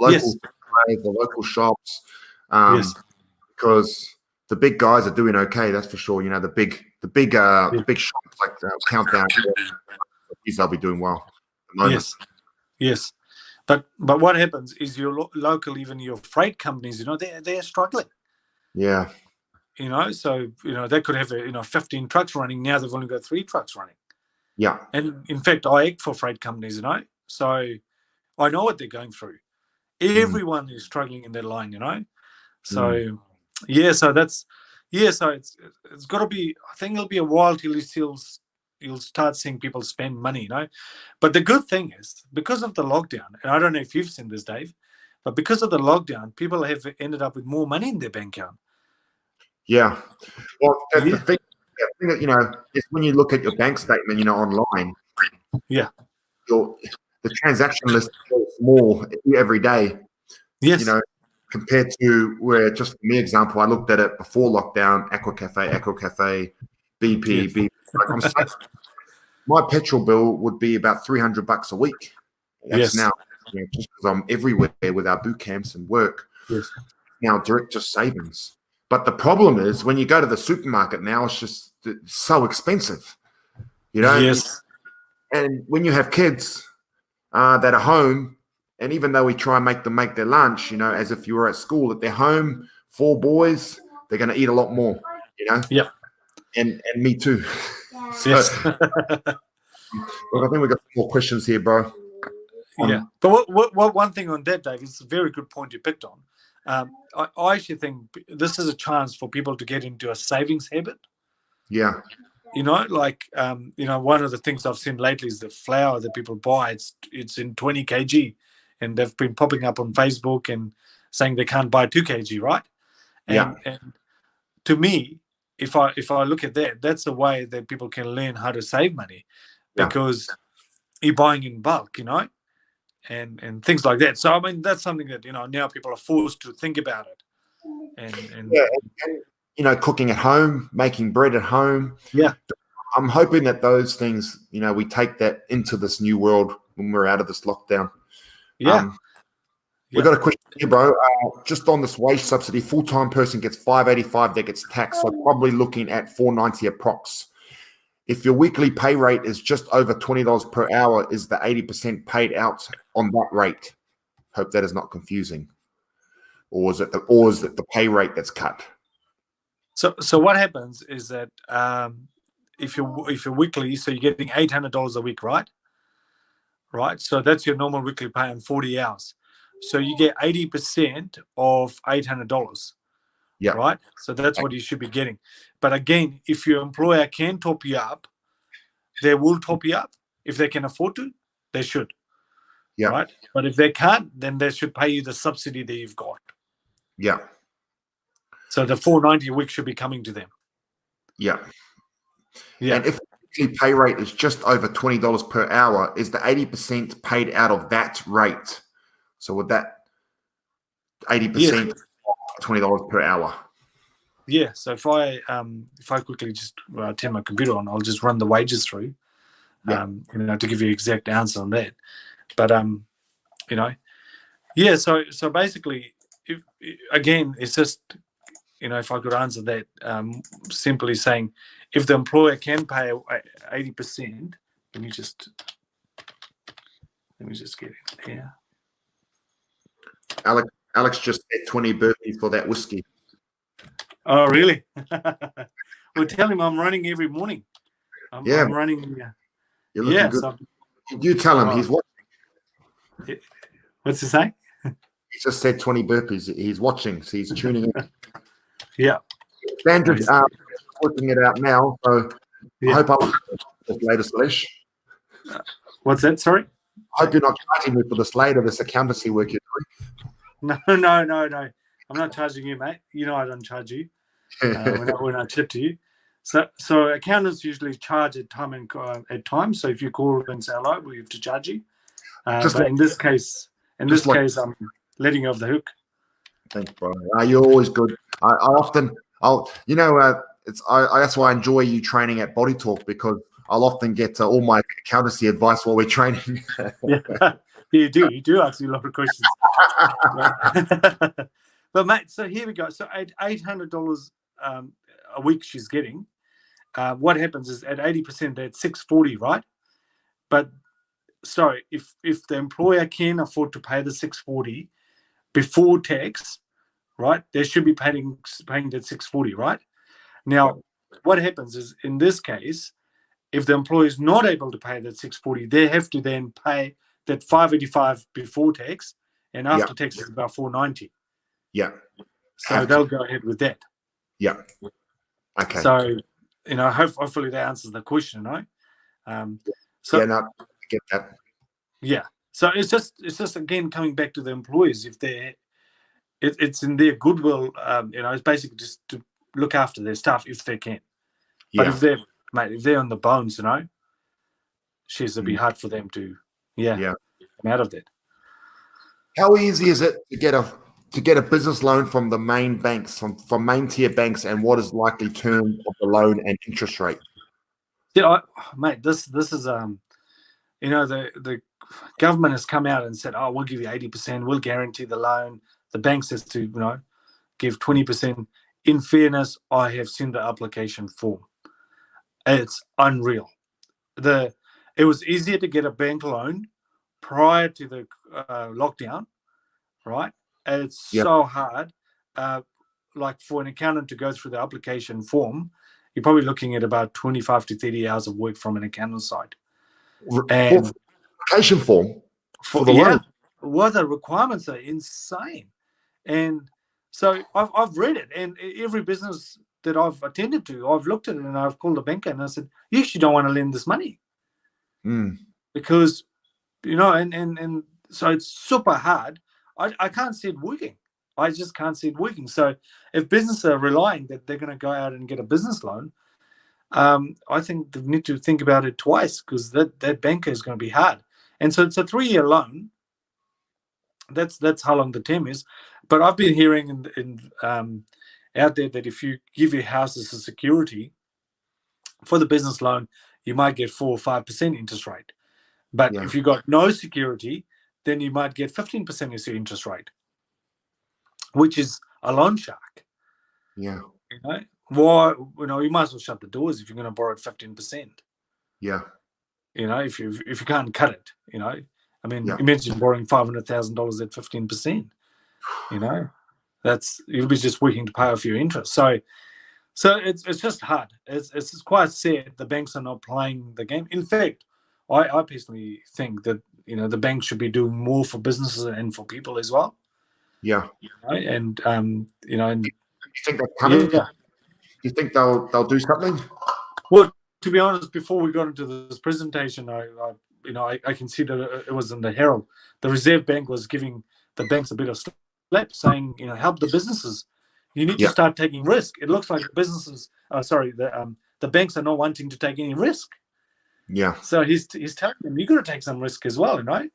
Yes. players, the local shops. Yes. Because the big guys are doing okay, that's for sure. The big shops like Countdown, they'll be doing well at the moment. Yes. But what happens is your local, even your freight companies, they're struggling. Yeah. So they could have 15 trucks running. Now they've only got 3 trucks running. Yeah. And in fact, I act for freight companies, so I know what they're going through. Everyone is struggling in their line, So so that's so it's got to be. I think it'll be a while till you'll start seeing people spend money, But the good thing is, because of the lockdown, and I don't know if you've seen this, Dave, but because of the lockdown, people have ended up with more money in their bank account. Yeah. Well, the thing that, is when you look at your bank statement, online. Yeah. The transaction list is more every day. Yes. Compared to where, just for me example, I looked at it before lockdown, Aqua Cafe, BP, BP. Like I'm saying, my petrol bill would be about $300 a week. That's now, just because I'm everywhere with our boot camps and work. Yes. Now direct just savings. But the problem is when you go to the supermarket now, it's so expensive. Yes. And when you have kids that are home, and even though we try and make them make their lunch, as if you were at school, at their home, 4 boys, they're going to eat a lot more, Yeah. And me too. Yes. Look, I think we've got more questions here, bro. Yeah. But what one thing on that, Dave, is a very good point you picked on. I actually think this is a chance for people to get into a savings habit. Yeah. One of the things I've seen lately is the flour that people buy. It's in 20 kg, and they've been popping up on Facebook and saying they can't buy 2 kg, right? And to me, if I look at that, that's a way that people can learn how to save money, because you're buying in bulk, and things like that. So I mean, that's something that now people are forced to think about it. And cooking at home, making bread at home. Yeah. I'm hoping that those things, we take that into this new world when we're out of this lockdown. Yeah. We've got a question here, bro. Just on this wage subsidy, full-time person gets $585 that gets taxed, so probably looking at $490 approx. If your weekly pay rate is just over $20 per hour, is the 80% paid out on that rate? Hope that is not confusing. Or is it the pay rate that's cut? So what happens is that if you're weekly, so you're getting $800 a week, right? Right. So that's your normal weekly pay on 40 hours. So you get 80% of $800. Yeah. Right. So that's what you should be getting. But again, if your employer can top you up, they will top you up. If they can afford to, they should. Yeah. Right. But if they can't, then they should pay you the subsidy that you've got. Yeah. So the $490 a week should be coming to them. Yeah. Yeah. And if the pay rate is just over $20 per hour, is the 80% paid out of that rate? So would that 80% $20 per hour? Yeah. So if I quickly just turn my computer on, I'll just run the wages through, to give you an exact answer on that. But So basically, again, it's just if I could answer that, simply saying, if the employer can pay 80%, let me just get it here. Alex just said 20 burpees for that whiskey. Oh, really? Well, tell him I'm running every morning. I'm running. You're looking good. So, you tell him he's watching. What's he saying? He just said 20 burpees. He's watching, so he's tuning in. Yeah. Sandra's working it out now, so I hope I'm later, Salesh. What's that? Sorry? I hope you're not charging me for this later, this accountancy work you're doing. No. I'm not charging you, mate. I don't charge you when I tip to you. So accountants usually charge at time. So if you call and say hello, we have to charge you. Just But like, in this case, I'm letting you off the hook. thanks, bro. You're always good. That's why I enjoy you training at Body Talk, because I'll often get all my accountancy advice while we're training. Yeah, you do ask me a lot of questions. But mate, so here we go. So at $800 a week she's getting. What happens is at 80%, that's $640, right? But sorry, if the employer can afford to pay the $640 before tax, right, they should be paying that $640, right? Now, what happens is, in this case, if the employer is not able to pay that $640, they have to then pay that $585 before tax, and after tax is about $490. Yeah. So they'll go ahead with that. Yeah. Okay. So, hopefully that answers the question, right? I get that. Yeah. So it's just again coming back to the employers. If it's in their goodwill, it's basically just to look after their staff if they can. But if they're on the bones, it'd be hard for them to come out of that. How easy is it to get a business loan from the main banks, from main tier banks, and what is likely term of the loan and interest rate? Yeah, mate, this is the government has come out and said, we'll give you 80%, we'll guarantee the loan. The bank says to give 20%. In fairness, I have seen the application form. It's unreal. It was easier to get a bank loan prior to the lockdown, right? It's so hard. Like for an accountant to go through the application form, you're probably looking at about 25 to 30 hours of work from an accountant's side. And application form for the loan. Well, the requirements are insane. And so I've read it, and every business that I've attended to, I've looked at it and I've called the banker and I said, you actually don't want to lend this money. Because, and so it's super hard. I can't see it working. I just can't see it working. So if businesses are relying that they're going to go out and get a business loan, I think they need to think about it twice, because that banker is going to be hard. And so it's a 3-year loan. That's how long the term is. But I've been hearing out there that if you give your house as a security for the business loan, you might get 4 or 5% interest rate. But if you got no security, then you might get 15% as your interest rate, which is a loan shark. Yeah. Why? You might as well shut the doors if you're going to borrow at 15%. Yeah. If you can't cut it, imagine borrowing $500,000 at 15%. You'll be just working to pay off your interest. So it's just hard. It's quite sad the banks are not playing the game. In fact, I personally think that the banks should be doing more for businesses and for people as well. Yeah. And and you think that's coming? Yeah. You think they'll do something? Well, to be honest, before we got into this presentation, I can see that it was in the Herald. The Reserve Bank was giving the banks a bit of slap, saying, help the businesses. You need to start taking risk. It looks like businesses, the banks are not wanting to take any risk. Yeah. So he's telling them, you've got to take some risk as well, right?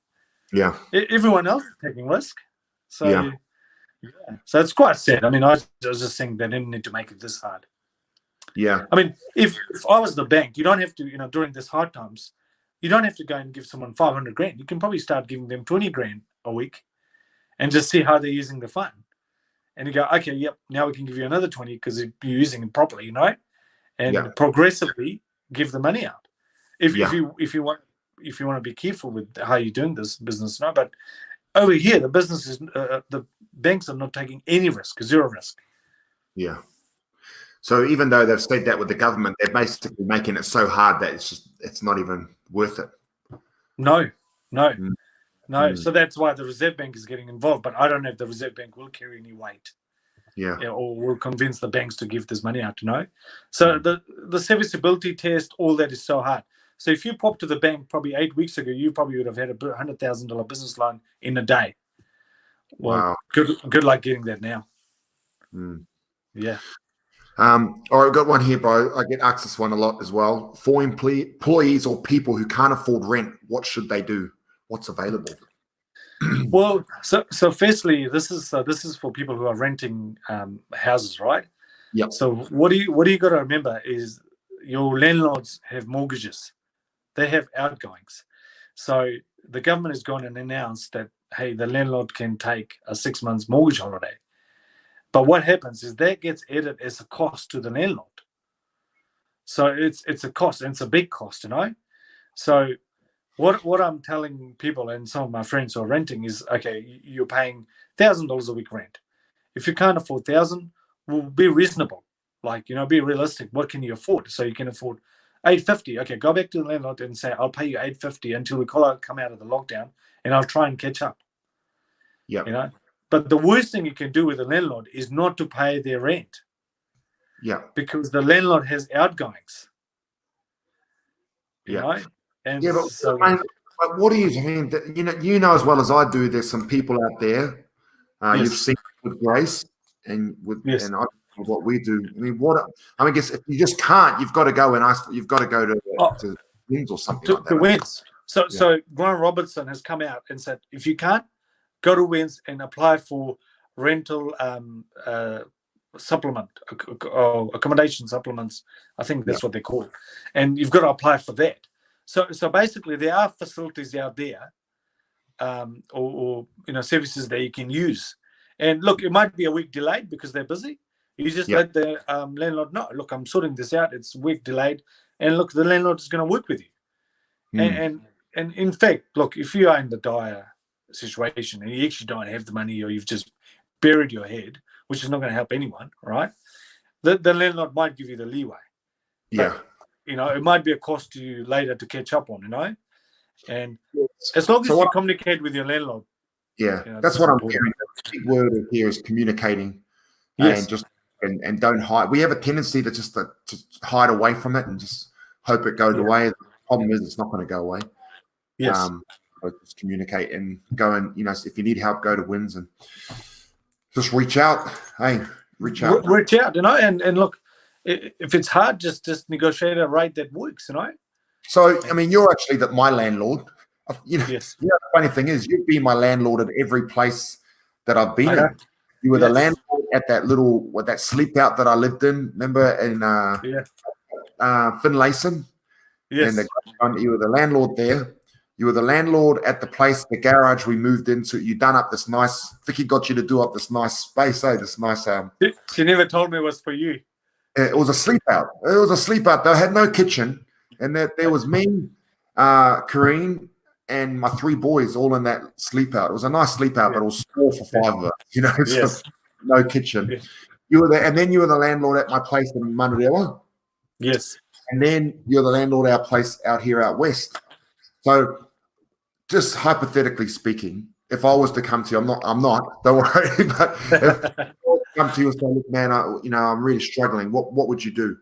Yeah. Everyone else is taking risk. So so it's quite sad. I was just saying they didn't need to make it this hard. Yeah. If I was the bank, you don't have to, during this hard times, you don't have to go and give someone $500,000. You can probably start giving them $20,000 a week and just see how they're using the fund. And you go, okay, now we can give you another 20 because you're using it properly, and progressively give the money out. If you want to be careful with how you're doing this business, but over here the business is the banks are not taking any risk, zero risk. Yeah. So even though they've said that with the government, they're basically making it so hard that it's not even worth it. No. So that's why the Reserve Bank is getting involved. But I don't know if the Reserve Bank will carry any weight. Or will convince the banks to give this money out. So the serviceability test, all that is so hard. So if you pop to the bank probably 8 weeks ago, you probably would have had a $100,000 business loan in a day. Well, good luck getting that now. Mm. Yeah. All right, I've got one here, bro. I get asked this one a lot as well. For employees or people who can't afford rent, what should they do? What's available? Well, so firstly, this is for people who are renting houses, right? Yep. So what do you got to remember is your landlords have mortgages, they have outgoings. So the government has gone and announced that, hey, the landlord can take a 6 months mortgage holiday. But what happens is that gets added as a cost to the landlord. So it's a cost, and it's a big cost, So what I'm telling people and some of my friends who are renting is, okay, you're paying $1,000 a week rent. If you can't afford 1,000, we'll be reasonable. Like, be realistic. What can you afford? So you can afford $850. Okay, go back to the landlord and say, I'll pay you $850 until we come out of the lockdown, and I'll try and catch up. Yeah. But the worst thing you can do with a landlord is not to pay their rent. Yeah. Because the landlord has outgoings. Yeah. And Yeah, so, but what do you mean? You know as well as I do. There's some people out there. yes. You've seen with Grace and Yes. what we do. I mean, I guess if you just can't, you've got to go and ask. You've got to go to Wins or something like that. To Wins. So Yeah. so Grant Robertson has come out and said, if you can't, go to Wins and apply for rental supplement or accommodation supplements. I think that's what they call it. And you've got to apply for that. So basically, there are facilities out there, or services that you can use. And look, it might be a week delayed because they're busy. You just let the landlord know, look, I'm sorting this out. It's a week delayed, and look, the landlord is going to work with you. And in fact, look, if you are in the dire situation and you actually don't have the money, or you've just buried your head, which is not going to help anyone, right? The landlord might give you the leeway. Yeah. But, it might be a cost to you later to catch up on, And as long as you communicate with your landlord. Yeah, that's what I'm hearing. The big word here is communicating. Yes. And just and don't hide. We have a tendency to just to hide away from it and just hope it goes away. The problem is it's not going to go away. Yes. But just communicate and go and if you need help, go to Wins and just reach out. Hey, reach out. Reach out, and look, if it's hard, just negotiate a rate that works, So I mean, you're actually my landlord. Yes. The funny thing is, you've been my landlord at every place that I've been in. You were the landlord at that sleep out that I lived in. Remember in Finlayson? Yes. And you were the landlord there. You were the landlord at the place, the garage we moved into. You done up this nice. Vicky got you to do up this nice space, this nice. She never told me it was for you. It was a sleep out. It was a sleep out. They had no kitchen, and there was me, Kareen, and my 3 boys all in that sleep out. It was a nice sleep out, but it was small for 5 of us. Yes. No kitchen. Yes. You were there, and then you were the landlord at my place in Manurewa. Yes. And then you're the landlord at our place out here out west. So, just hypothetically speaking, if I was to come to you, I'm not. Don't worry. But if I was to come to you and say, look, man, I'm really struggling. What would you do?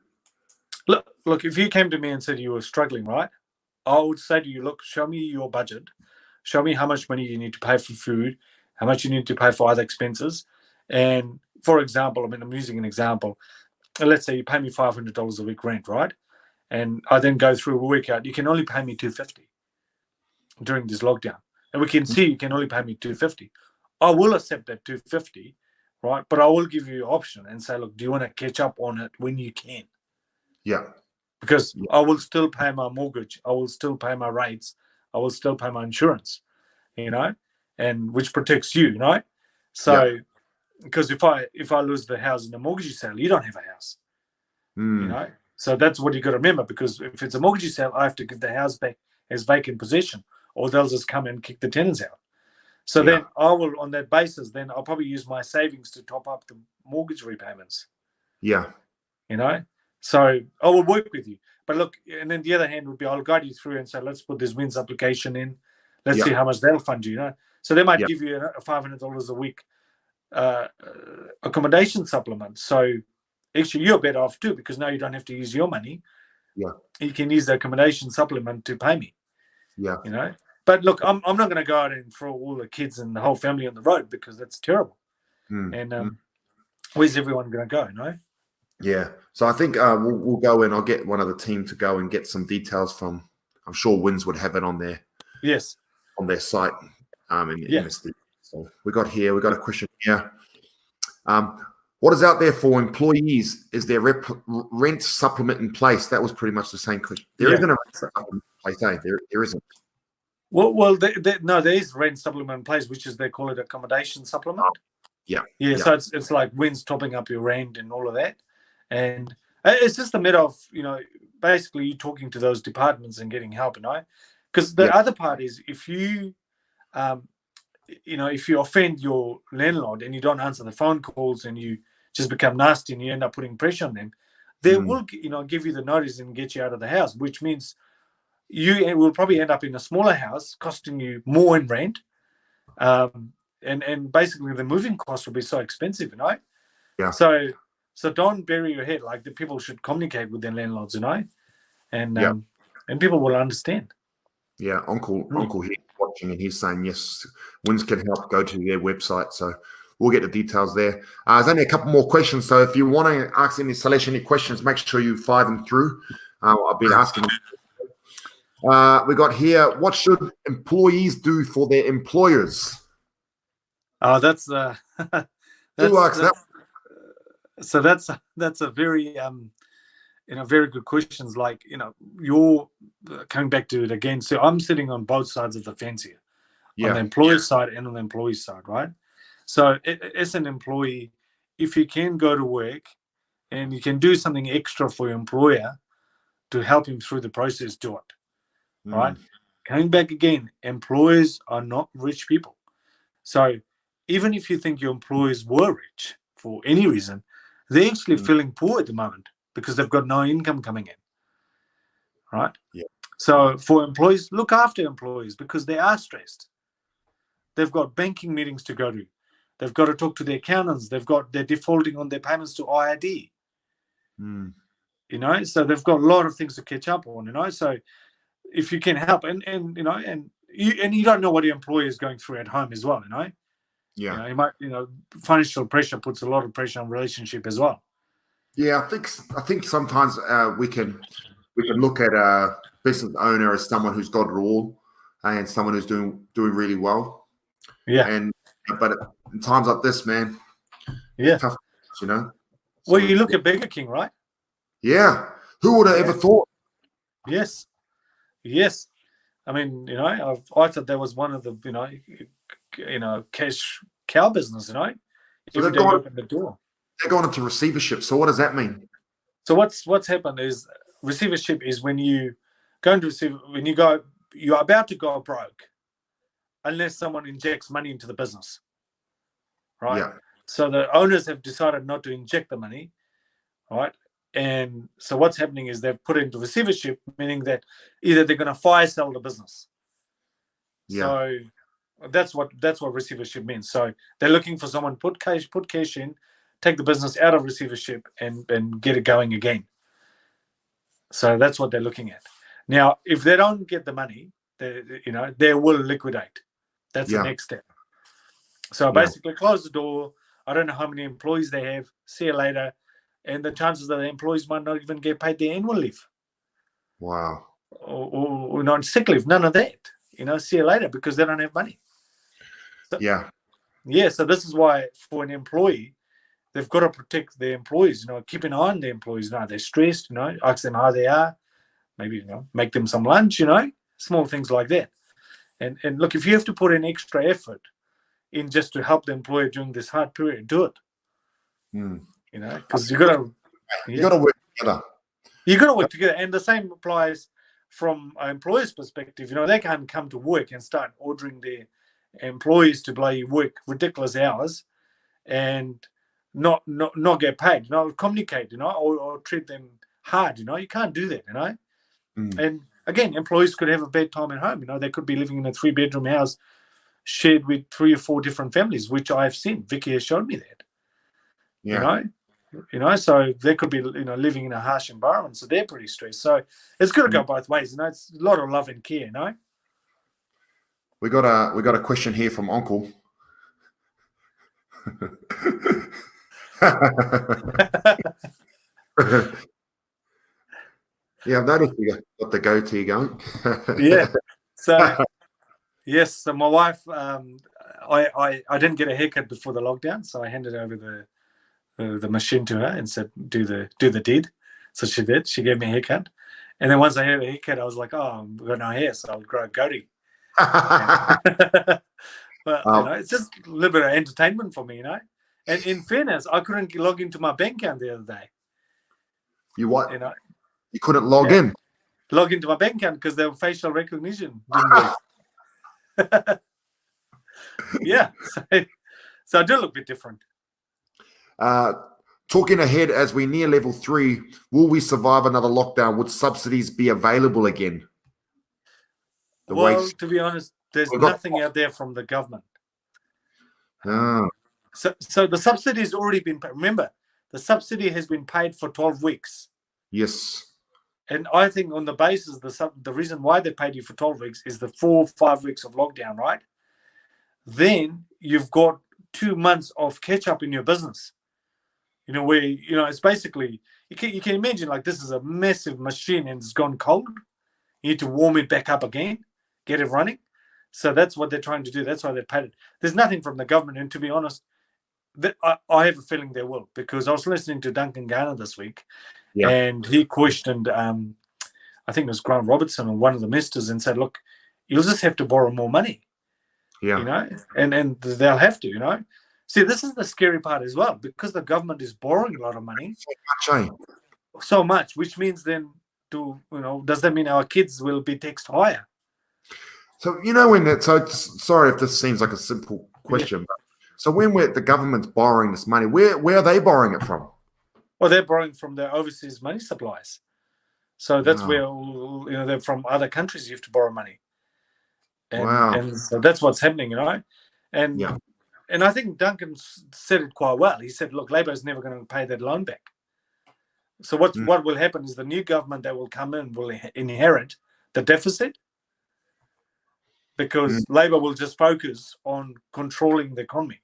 Look. If you came to me and said you were struggling, right? I would say to you, look, show me your budget. Show me how much money you need to pay for food, how much you need to pay for other expenses. And for example, I'm using an example. Let's say you pay me $500 a week rent, right? And I then go through a workout. You can only pay me $250 during this lockdown. And we can see you can only pay me $250. I will accept that $250, right? But I will give you an option and say, look, do you want to catch up on it when you can? Yeah. Because I will still pay my mortgage. I will still pay my rates. I will still pay my insurance, and which protects you, So, because if I lose the house in the mortgage sale, you don't have a house, So that's what you got to remember. Because if it's a mortgage sale, I have to give the house back as vacant possession, or they'll just come and kick the tenants out. So then I will, on that basis, then I'll probably use my savings to top up the mortgage repayments. Yeah. So I will work with you. But look, and then the other hand would be I'll guide you through and say, let's put this Wins application in. Let's see how much they'll fund you, So they might give you a $500 a week accommodation supplement. So actually you're better off too, because now you don't have to use your money. Yeah. You can use the accommodation supplement to pay me. Yeah. But look, I'm not going to go out and throw all the kids and the whole family on the road, because that's terrible. And where's everyone going to go, Yeah. So I think we'll go in. I'll get one of the team to go and get some details from. I'm sure Wins would have it Yes. on their site in the Yeah. MSD. So we got a question here. What is out there for employees? Is there rent supplement in place? That was pretty much the same question. There Yeah. isn't a rent supplement in place, eh? There isn't. Well, no, there is rent supplement in place, which is they call it accommodation supplement. Yeah. Yeah. So it's like Wins topping up your rent and all of that, and it's just a matter of basically you talking to those departments and getting help, because the other part is if you if you offend your landlord and you don't answer the phone calls and you just become nasty and you end up putting pressure on them, they will give you the notice and get you out of the house, which means you will probably end up in a smaller house costing you more in rent, and basically the moving costs will be so expensive, Yeah. So don't bury your head. Like the people should communicate with their landlords, and people will understand. Yeah, Uncle here watching, and he's saying yes, Wins can help. Go to their website, so we'll get the details there. There's only a couple more questions, so if you want to ask Salesh any questions, make sure you fire them through. I've been asking. We got here. What should employees do for their employers? Oh, that's Who asks that? So that's a very very good questions. Like you're coming back to it again. So I'm sitting on both sides of the fence here, on the employer side and on the employee side, right? So as an employee, if you can go to work and you can do something extra for your employer to help him through the process, do it. Right? Coming back again, employers are not rich people. So even if you think your employers were rich for any reason, they're actually feeling poor at the moment because they've got no income coming in. Right? Yeah. So for employees, look after employees because they are stressed. They've got banking meetings to go to. They've got to talk to their accountants. They're defaulting on their payments to IRD. So they've got a lot of things to catch up on. So if you can help, and you don't know what your employer is going through at home as well. Yeah. You might financial pressure puts a lot of pressure on relationship as well. Yeah, I think sometimes we can look at a business owner as someone who's got it all and someone who's doing really well. Yeah. But in times like this, man, it's tough, Well, you look at Burger King, right? Yeah. Who would have ever thought? Yes. I mean, I thought that was one of the, cash cow business, So every day you open the door. They're going into receivership. So what does that mean? So what's happened is receivership is when you go into you're about to go broke unless someone injects money into the business. Right? Yeah. So the owners have decided not to inject the money, right? And so what's happening is they've put it into receivership, meaning that either they're going to fire sell the business. Yeah. So that's what receivership means. So they're looking for someone put cash in, take the business out of receivership, and get it going again. So that's what they're looking at. Now, if they don't get the money, they will liquidate. That's the next step. So basically, close the door. I don't know how many employees they have. See you later. And the chances that the employees might not even get paid their annual leave. Wow. Or not sick leave. None of that. See you later because they don't have money. So, yeah. So this is why for an employee, they've got to protect their employees. Keep an eye on their employees. They're stressed. Ask them how they are. Maybe make them some lunch. Small things like that. And look, if you have to put in extra effort in just to help the employer during this hard period, do it. Because you got to work together. You got to work together, and the same applies from an employer's perspective. They can't come to work and start ordering their employees to bloody work ridiculous hours and not get paid. Communicate, or treat them hard. You can't do that. And again, employees could have a bad time at home. They could be living in a 3-bedroom house shared with 3 or 4 different families, which I've seen. Vicky has shown me that. So they could be living in a harsh environment, so they're pretty stressed. So it's got to go both ways. It's a lot of love and care. We got a question here from Uncle. Yeah, I've noticed you got the goatee going. Yeah. So yes, so my wife, I didn't get a haircut before the lockdown, so I handed over the machine to her and said, do the deed. So she did. She gave me a haircut, and then once I had a haircut, I was like, oh, I've got no hair, so I'll grow a goatee. But it's just a little bit of entertainment for me, And in fairness, I couldn't log into my bank account the other day. You what? You couldn't log in. Log into my bank account because their facial recognition didn't work. Yeah, so I do look a bit different. Talking ahead as we near level 3, will we survive another lockdown? Would subsidies be available again? To be honest, there's nothing out there from the government. So the subsidy has already been paid. Remember, the subsidy has been paid for 12 weeks. Yes. And I think on the basis, the reason why they paid you for 12 weeks is the 4 or 5 weeks of lockdown, right? Then you've got 2 months of catch up in your business. Where, it's basically, you can imagine like this is a massive machine and it's gone cold. You need to warm it back up again, get it running. So that's what they're trying to do. That's why they paid it. There's nothing from the government. And to be honest, I have a feeling there will, because I was listening to Duncan Garner this week. Yeah. And he questioned, I think it was Grant Robertson or one of the ministers, and said, look, you'll just have to borrow more money. Yeah. And they'll have to, See, this is the scary part as well, because the government is borrowing a lot of money. So much, which means then does that mean our kids will be taxed higher? So, sorry if this seems like a simple question, but so when the government's borrowing this money, where are they borrowing it from? Well, they're borrowing from their overseas money supplies. So that's where, they're from other countries. You have to borrow money. And so that's what's happening, And I think Duncan said it quite well. He said, look, Labor is never going to pay that loan back. So what will happen is the new government that will come in will inherit the deficit, because Labor will just focus on controlling the economy.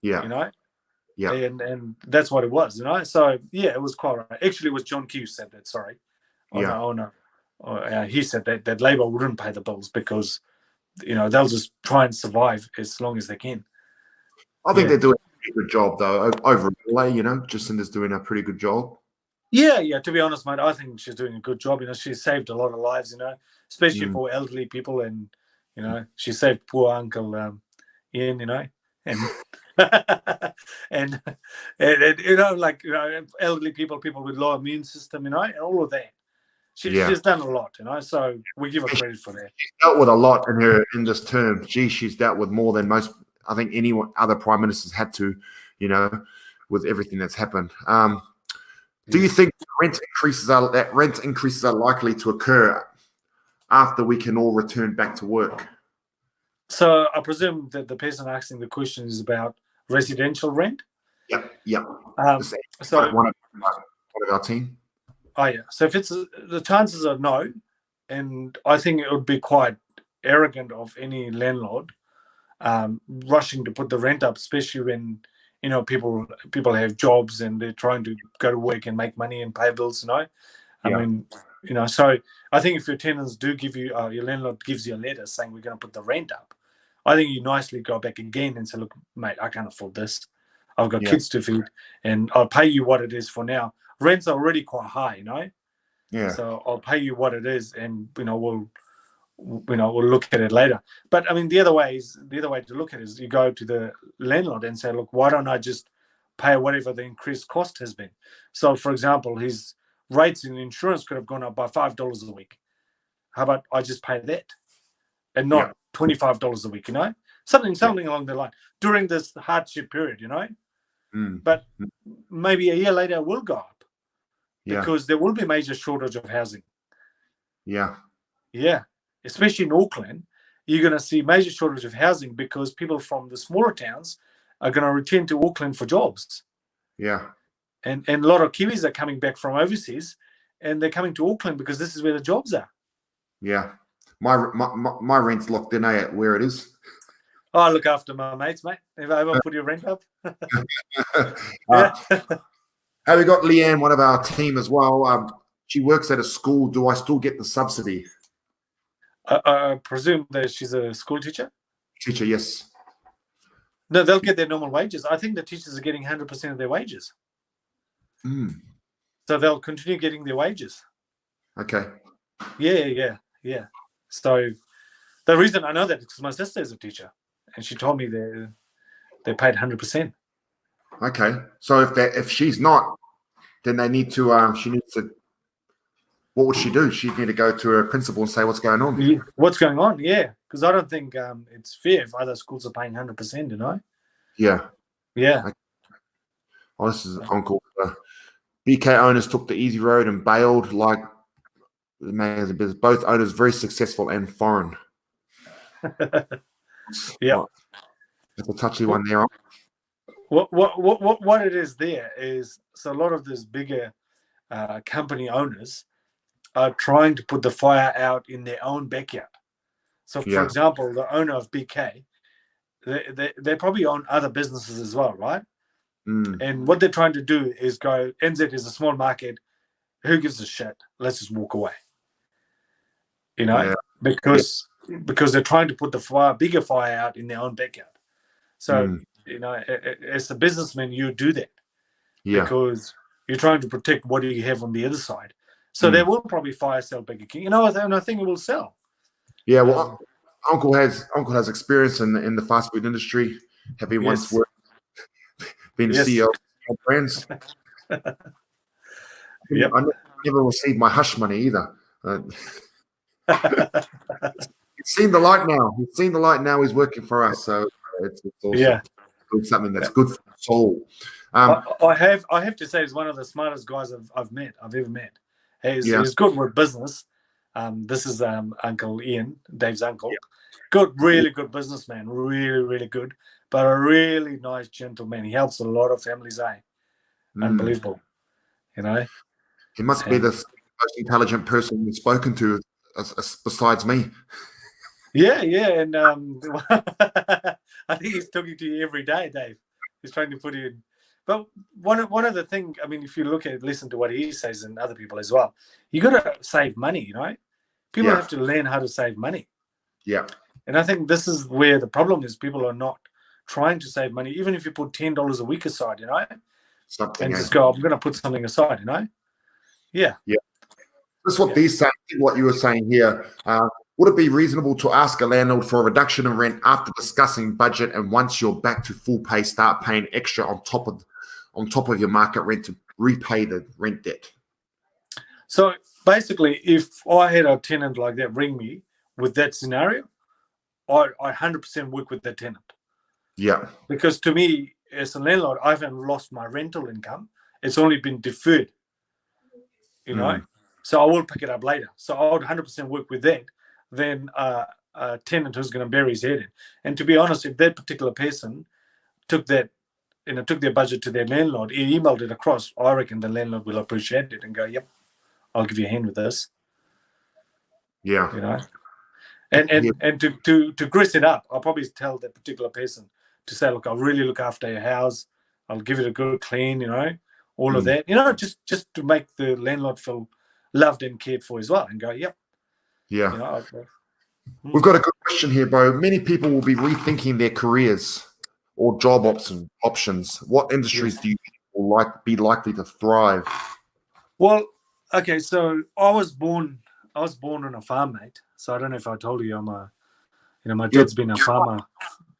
Yeah. Yeah. And that's what it was, So, yeah, it was quite right. Actually, it was John Q said that, sorry. He said that Labor wouldn't pay the bills because, they'll just try and survive as long as they can. I think they're doing a pretty good job, though. Overall, Jacinda's doing a pretty good job. Yeah. To be honest, mate, I think she's doing a good job. She saved a lot of lives, especially for elderly people. And, she saved poor Uncle Ian, and and elderly people with low immune system, and all of that. She's done a lot, so we give her credit for that. She's dealt with a lot in this term. She's dealt with more than most, I think, any other prime ministers had to, with everything that's happened. Do you think rent increases are likely to occur after we can all return back to work? So I presume that the person asking the question is about residential rent? Yep. So one of our team. Oh, yeah. So if the chances are no, and I think it would be quite arrogant of any landlord rushing to put the rent up, especially when, people have jobs and they're trying to go to work and make money and pay bills, I mean, so I think if your tenants do give you, your landlord gives you a letter saying we're going to put the rent up, I think you nicely go back again and say, look, mate, I can't afford this. I've got kids to feed and I'll pay you what it is for now. Rents are already quite high, Yeah. So I'll pay you what it is, and we'll look at it later. But I mean, the other way to look at it is you go to the landlord and say, look, why don't I just pay whatever the increased cost has been? So, for example, his rates in insurance could have gone up by $5 a week. How about I just pay that, and not $25 a week? Something along the line during this hardship period. But maybe a year later it will go up. Because there will be major shortage of housing. Yeah. Especially in Auckland, you're going to see major shortage of housing because people from the smaller towns are going to return to Auckland for jobs. Yeah. And a lot of Kiwis are coming back from overseas, and they're coming to Auckland because this is where the jobs are. Yeah. My rent's locked in at where it is. I look after my mates, mate. Have I ever put your rent up? Hey, we got Leanne, one of our team as well. She works at a school. Do I still get the subsidy? I presume that she's a school teacher. Teacher, yes. No, they'll get their normal wages. I think the teachers are getting 100% of their wages. Mm, So they'll continue getting their wages. okay. Yeah. So the reason I know that is because my sister is a teacher, and she told me they're paid 100%. Okay. So if she's not, then they need to. She needs to. What would she do? She'd need to go to her principal and say what's going on. Yeah. What's going on? Yeah, because I don't think it's fair if other schools are paying 100%. You know? Yeah. Yeah. Okay. Oh, this is Uncle. BK owners took the easy road and bailed like the man's business. Both owners very successful and foreign. Yeah. That's a touchy one there. What it is there is, so a lot of these bigger company owners are trying to put the fire out in their own backyard. So, for example, the owner of BK, they probably own other businesses as well, right? Mm. And what they're trying to do is go, NZ is a small market. Who gives a shit? Let's just walk away. You know, because they're trying to put the bigger fire out in their own backyard. So, you know, as a businessman, you do that because you're trying to protect what you have on the other side. So they will probably fire sale Burger King. You know, and I think it will sell. Yeah, well, Uncle has experience in the fast food industry, having once worked, been a CEO of brands. Yep. I never received my hush money either. He's seen the light now. He's seen the light now. He's working for us, so it's also something that's good for the soul. I have to say, he's one of the smartest guys I've ever met. He's good with business. This is Uncle Ian, Dave's uncle. Really good businessman, really good, but a really nice gentleman. He helps a lot of families. Unbelievable, you know. He must be the most intelligent person you've spoken to, besides me. Yeah, and I think he's talking to you every day, Dave. He's trying to put you in. But one of the things, I mean, if you listen to what he says and other people as well, you got to save money, you know. People have to learn how to save money. Yeah. And I think this is where the problem is. People are not trying to save money, even if you put $10 a week aside, you know, and just go, I'm going to put something aside, you know. Yeah. That's what they're saying. What you were saying here. Would it be reasonable to ask a landlord for a reduction in rent after discussing budget, and once you're back to full pay, start paying extra on top of your market rent to repay the rent debt? So basically, if I had a tenant like that ring me with that scenario, I 100% work with the tenant. Yeah. Because to me, as a landlord, I haven't lost my rental income. It's only been deferred, you know. So I will pick it up later. So I would 100% work with that than a tenant who's going to bury his head in. And to be honest, if that particular person took their budget to their landlord, he emailed it across, I reckon the landlord will appreciate it and go, yep, I'll give you a hand with this. Yeah. You know? And to grease it up, I'll probably tell that particular person to say, look, I'll really look after your house. I'll give it a good clean, you know, all of that. You know, just to make the landlord feel loved and cared for as well and go, yep. Yeah. You know, we've got a good question here, Bo. Many people will be rethinking their careers or job options. What industries do you think will be likely to thrive? Well, okay, so I was born on a farm, mate. So I don't know if I told you my dad's been a farmer.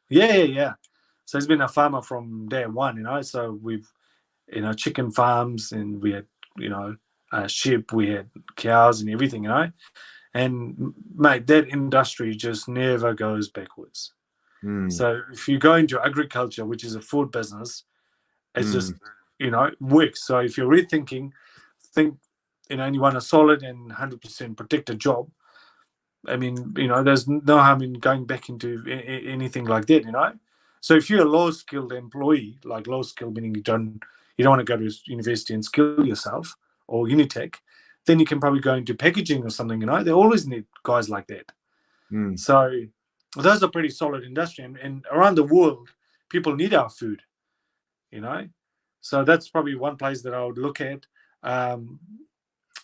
Yeah. So he's been a farmer from day one, you know. So we've, chicken farms, and we had, sheep, we had cows and everything, you know. And mate, that industry just never goes backwards. So if you go into agriculture, which is a food business, it's just, works. So if you're rethinking, and you want a solid and 100% protected job, I mean, there's no harm in going back into anything like that, you know. So if you're a low-skilled employee, like low-skilled meaning you don't want to go to university and skill yourself, or Unitech, then you can probably go into packaging or something, you know. They always need guys like that. So those are pretty solid industry. And around the world, people need our food, you know. So that's probably one place that I would look at. And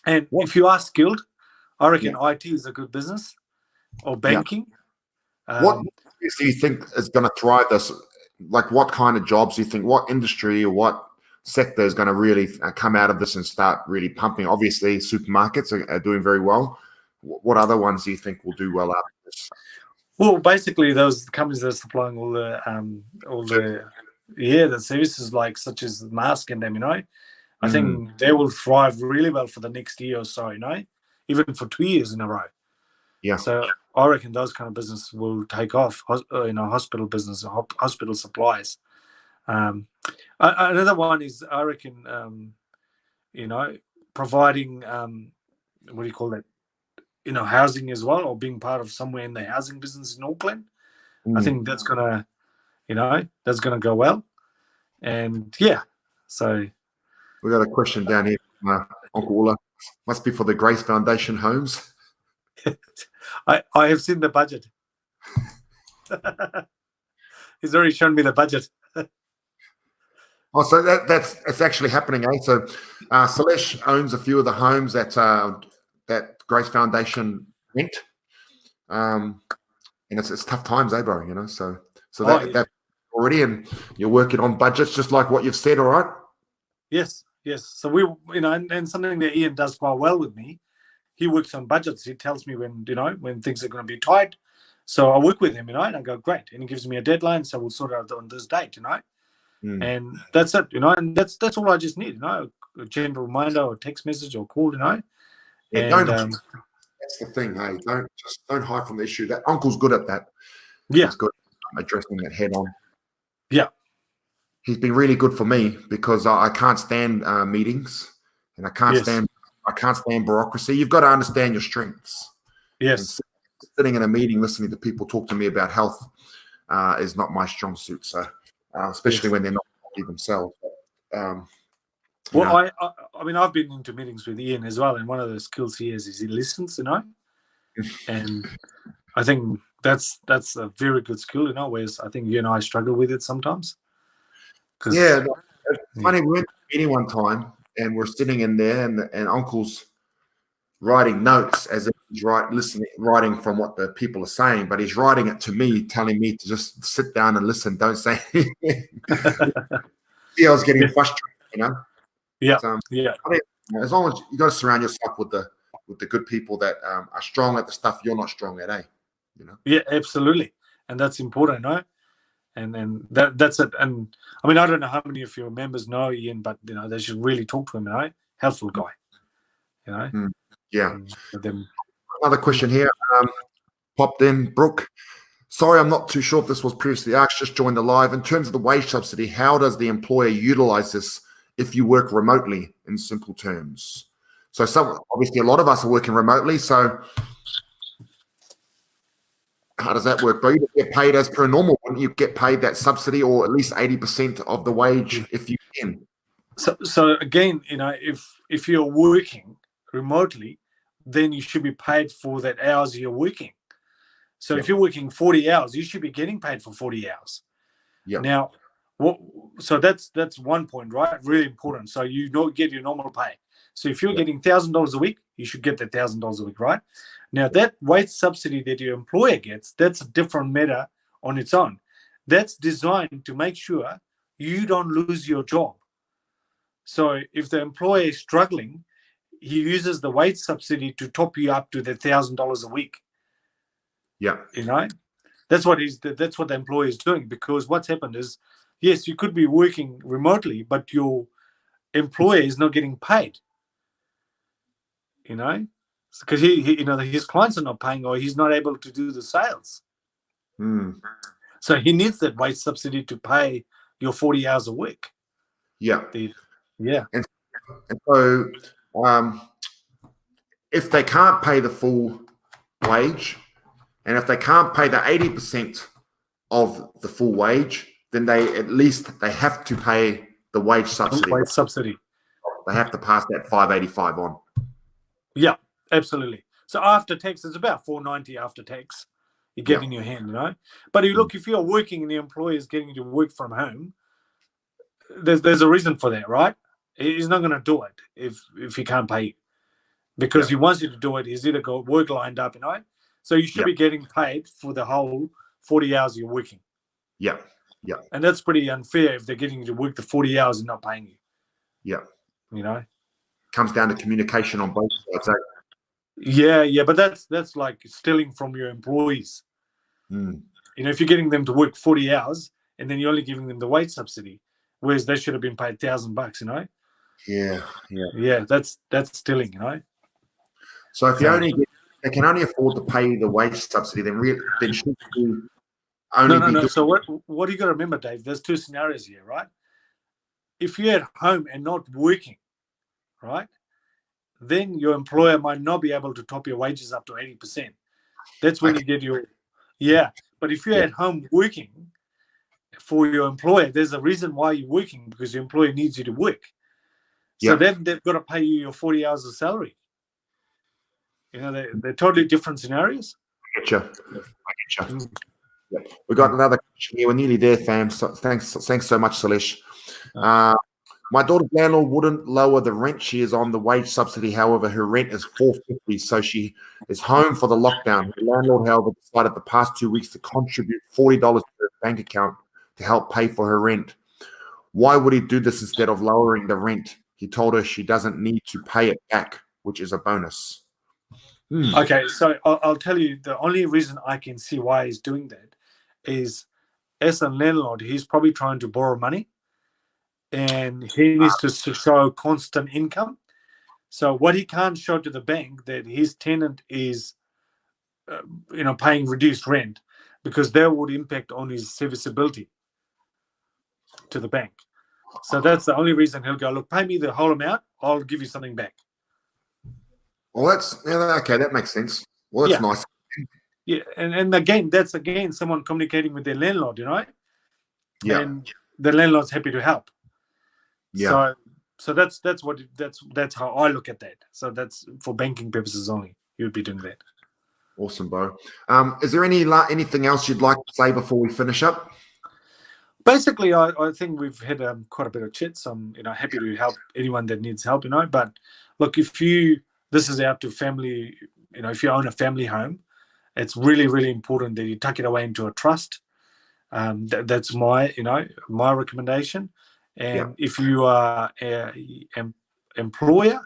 if you are skilled, I reckon IT is a good business, or banking. What do you think is going to thrive this? Like, what kind of jobs do you think? What industry or what sector is going to really come out of this and start really pumping? Obviously, supermarkets are doing very well. What other ones do you think will do well after this? Well, basically, those companies that are supplying all the services, like such as mask and them, I think they will thrive really well for the next year or so, even for 2 years in a row. Yeah. So I reckon those kind of businesses will take off. Hospital business, hospital supplies. Another one is, I reckon, providing what do you call that? Housing as well, or being part of somewhere in the housing business in Auckland. I think that's gonna go well. And so We got a question down here from Uncle Ulla. Must be for the Grace Foundation homes. I have seen the budget. He's already shown me the budget. Oh, so it's actually happening, eh? So Salesh owns a few of the homes that Grace Foundation rent, and it's tough times, eh, bro? So that already, and you're working on budgets, just like what you've said. All right. Yes. So we, and something that Ian does quite well with me. He works on budgets. He tells me when things are going to be tight. So I work with him, and I go, great, and he gives me a deadline. So we'll sort it out on this date, and that's it, and that's all I just need, a gentle reminder or text message or call, Yeah, and that's the thing, hey. Don't hide from the issue. That Uncle's good at that. Yeah, he's good at addressing that head on. Yeah, he's been really good for me because I can't stand meetings, and I can't stand bureaucracy. You've got to understand your strengths. Yes. And sitting in a meeting listening to people talk to me about health is not my strong suit. So especially when they're not healthy themselves. Well, I mean, I've been into meetings with Ian as well, and one of the skills he has is he listens, and I think that's a very good skill, whereas I think you and I struggle with it sometimes. Yeah, it's funny. We went to a meeting one time, and we're sitting in there, and Uncle's writing notes as if he's writing from what the people are saying, but he's writing it to me, telling me to just sit down and listen, don't say anything. I was getting frustrated, Yeah, so, yeah. I mean, as long as you got to surround yourself with the good people that are strong at the stuff you're not strong at, eh? Yeah, absolutely, and that's important, And that's it. And I mean, I don't know how many of your members know Ian, but they should really talk to him. Helpful guy. Yeah. Them. Another question here popped in, Brooke. Sorry, I'm not too sure if this was previously asked. Just joined the live. In terms of the wage subsidy, how does the employer utilize this if you work remotely? In simple terms, so obviously a lot of us are working remotely. So how does that work, bro? You get paid as per normal. Wouldn't you get paid that subsidy, or at least 80% of the wage if you can? So again, if you're working remotely, then you should be paid for that hours you're working. So if you're working 40 hours, you should be getting paid for 40 hours. Yeah. Now, so that's one point, right? Really important. So you don't get your normal pay. So if you're getting $1,000 a week, you should get that $1,000 a week, right? Now that wage subsidy that your employer gets, that's a different matter on its own. That's designed to make sure you don't lose your job. So if the employer is struggling, he uses the wage subsidy to top you up to the $1,000 a week. Yeah. That's what the employer is doing, because what's happened is, yes, you could be working remotely, but your employer is not getting paid. Because he his clients are not paying, or he's not able to do the sales. So he needs that wage subsidy to pay your 40 hours a week. Yeah. Yeah. And so if they can't pay the full wage, and if they can't pay the 80% of the full wage, then they have to pay the wage subsidy. Wage subsidy. They have to pass that 585 on. Yeah, absolutely. So after tax, it's about $490 after tax you get in your hand, But if you're working and the employer is getting you to work from home, there's a reason for that, right? He's not going to do it if he can't pay you, because he wants you to do it. He's either got work lined up, so you should be getting paid for the whole 40 hours you're working. Yeah. And that's pretty unfair if they're getting you to work the 40 hours and not paying you. Yeah. Comes down to communication on both sides. Yeah, but that's like stealing from your employees. If you're getting them to work 40 hours and then you're only giving them the wage subsidy, whereas they should have been paid $1,000, Yeah, that's stealing, So if they can only afford to pay the wage subsidy, then should you only no. So what do you got to remember, Dave? There's two scenarios here, right? If you're at home and not working, right, then your employer might not be able to top your wages up to 80%. That's when you get your But if you're at home working for your employer, there's a reason why you're working, because your employer needs you to work. So then they've got to pay you your 40 hours of salary. They're totally different scenarios. I get you. We got another question here. We're nearly there, fam. So thanks so much, Salesh. My daughter's landlord wouldn't lower the rent she is on the wage subsidy. However, her rent is $450, so she is home for the lockdown. The landlord, however, decided the past 2 weeks to contribute $40 to her bank account to help pay for her rent. Why would he do this instead of lowering the rent? He told her she doesn't need to pay it back, which is a bonus. Okay, so I'll tell you, the only reason I can see why he's doing that is, as a landlord, he's probably trying to borrow money, and he needs to show constant income. So what he can't show to the bank that his tenant is, paying reduced rent, because that would impact on his serviceability to the bank. So that's the only reason he'll go, look, pay me the whole amount, I'll give you something back. Well, that makes sense. Well, that's nice. Yeah, and again, that's someone communicating with their landlord, and the landlord's happy to help. So that's how I look at that. So that's for banking purposes only. You'd be doing that. Awesome, Bo. Is there anything else you'd like to say before we finish up? Basically, I think we've had quite a bit of chit. So I'm happy to help anyone that needs help. But look, this is out to family. If you own a family home, it's really, really important that you tuck it away into a trust. That's my recommendation. And if you are an employer,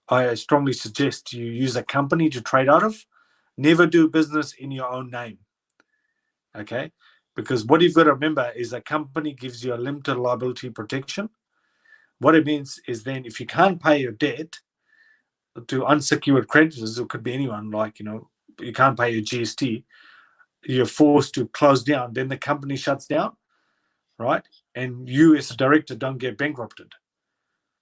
I strongly suggest you use a company to trade out of. Never do business in your own name. Okay? Because what you've got to remember is a company gives you a limited liability protection. What it means is then if you can't pay your debt to unsecured creditors, it could be anyone, like, you can't pay your GST, you're forced to close down, then the company shuts down, right? And you as a director don't get bankrupted.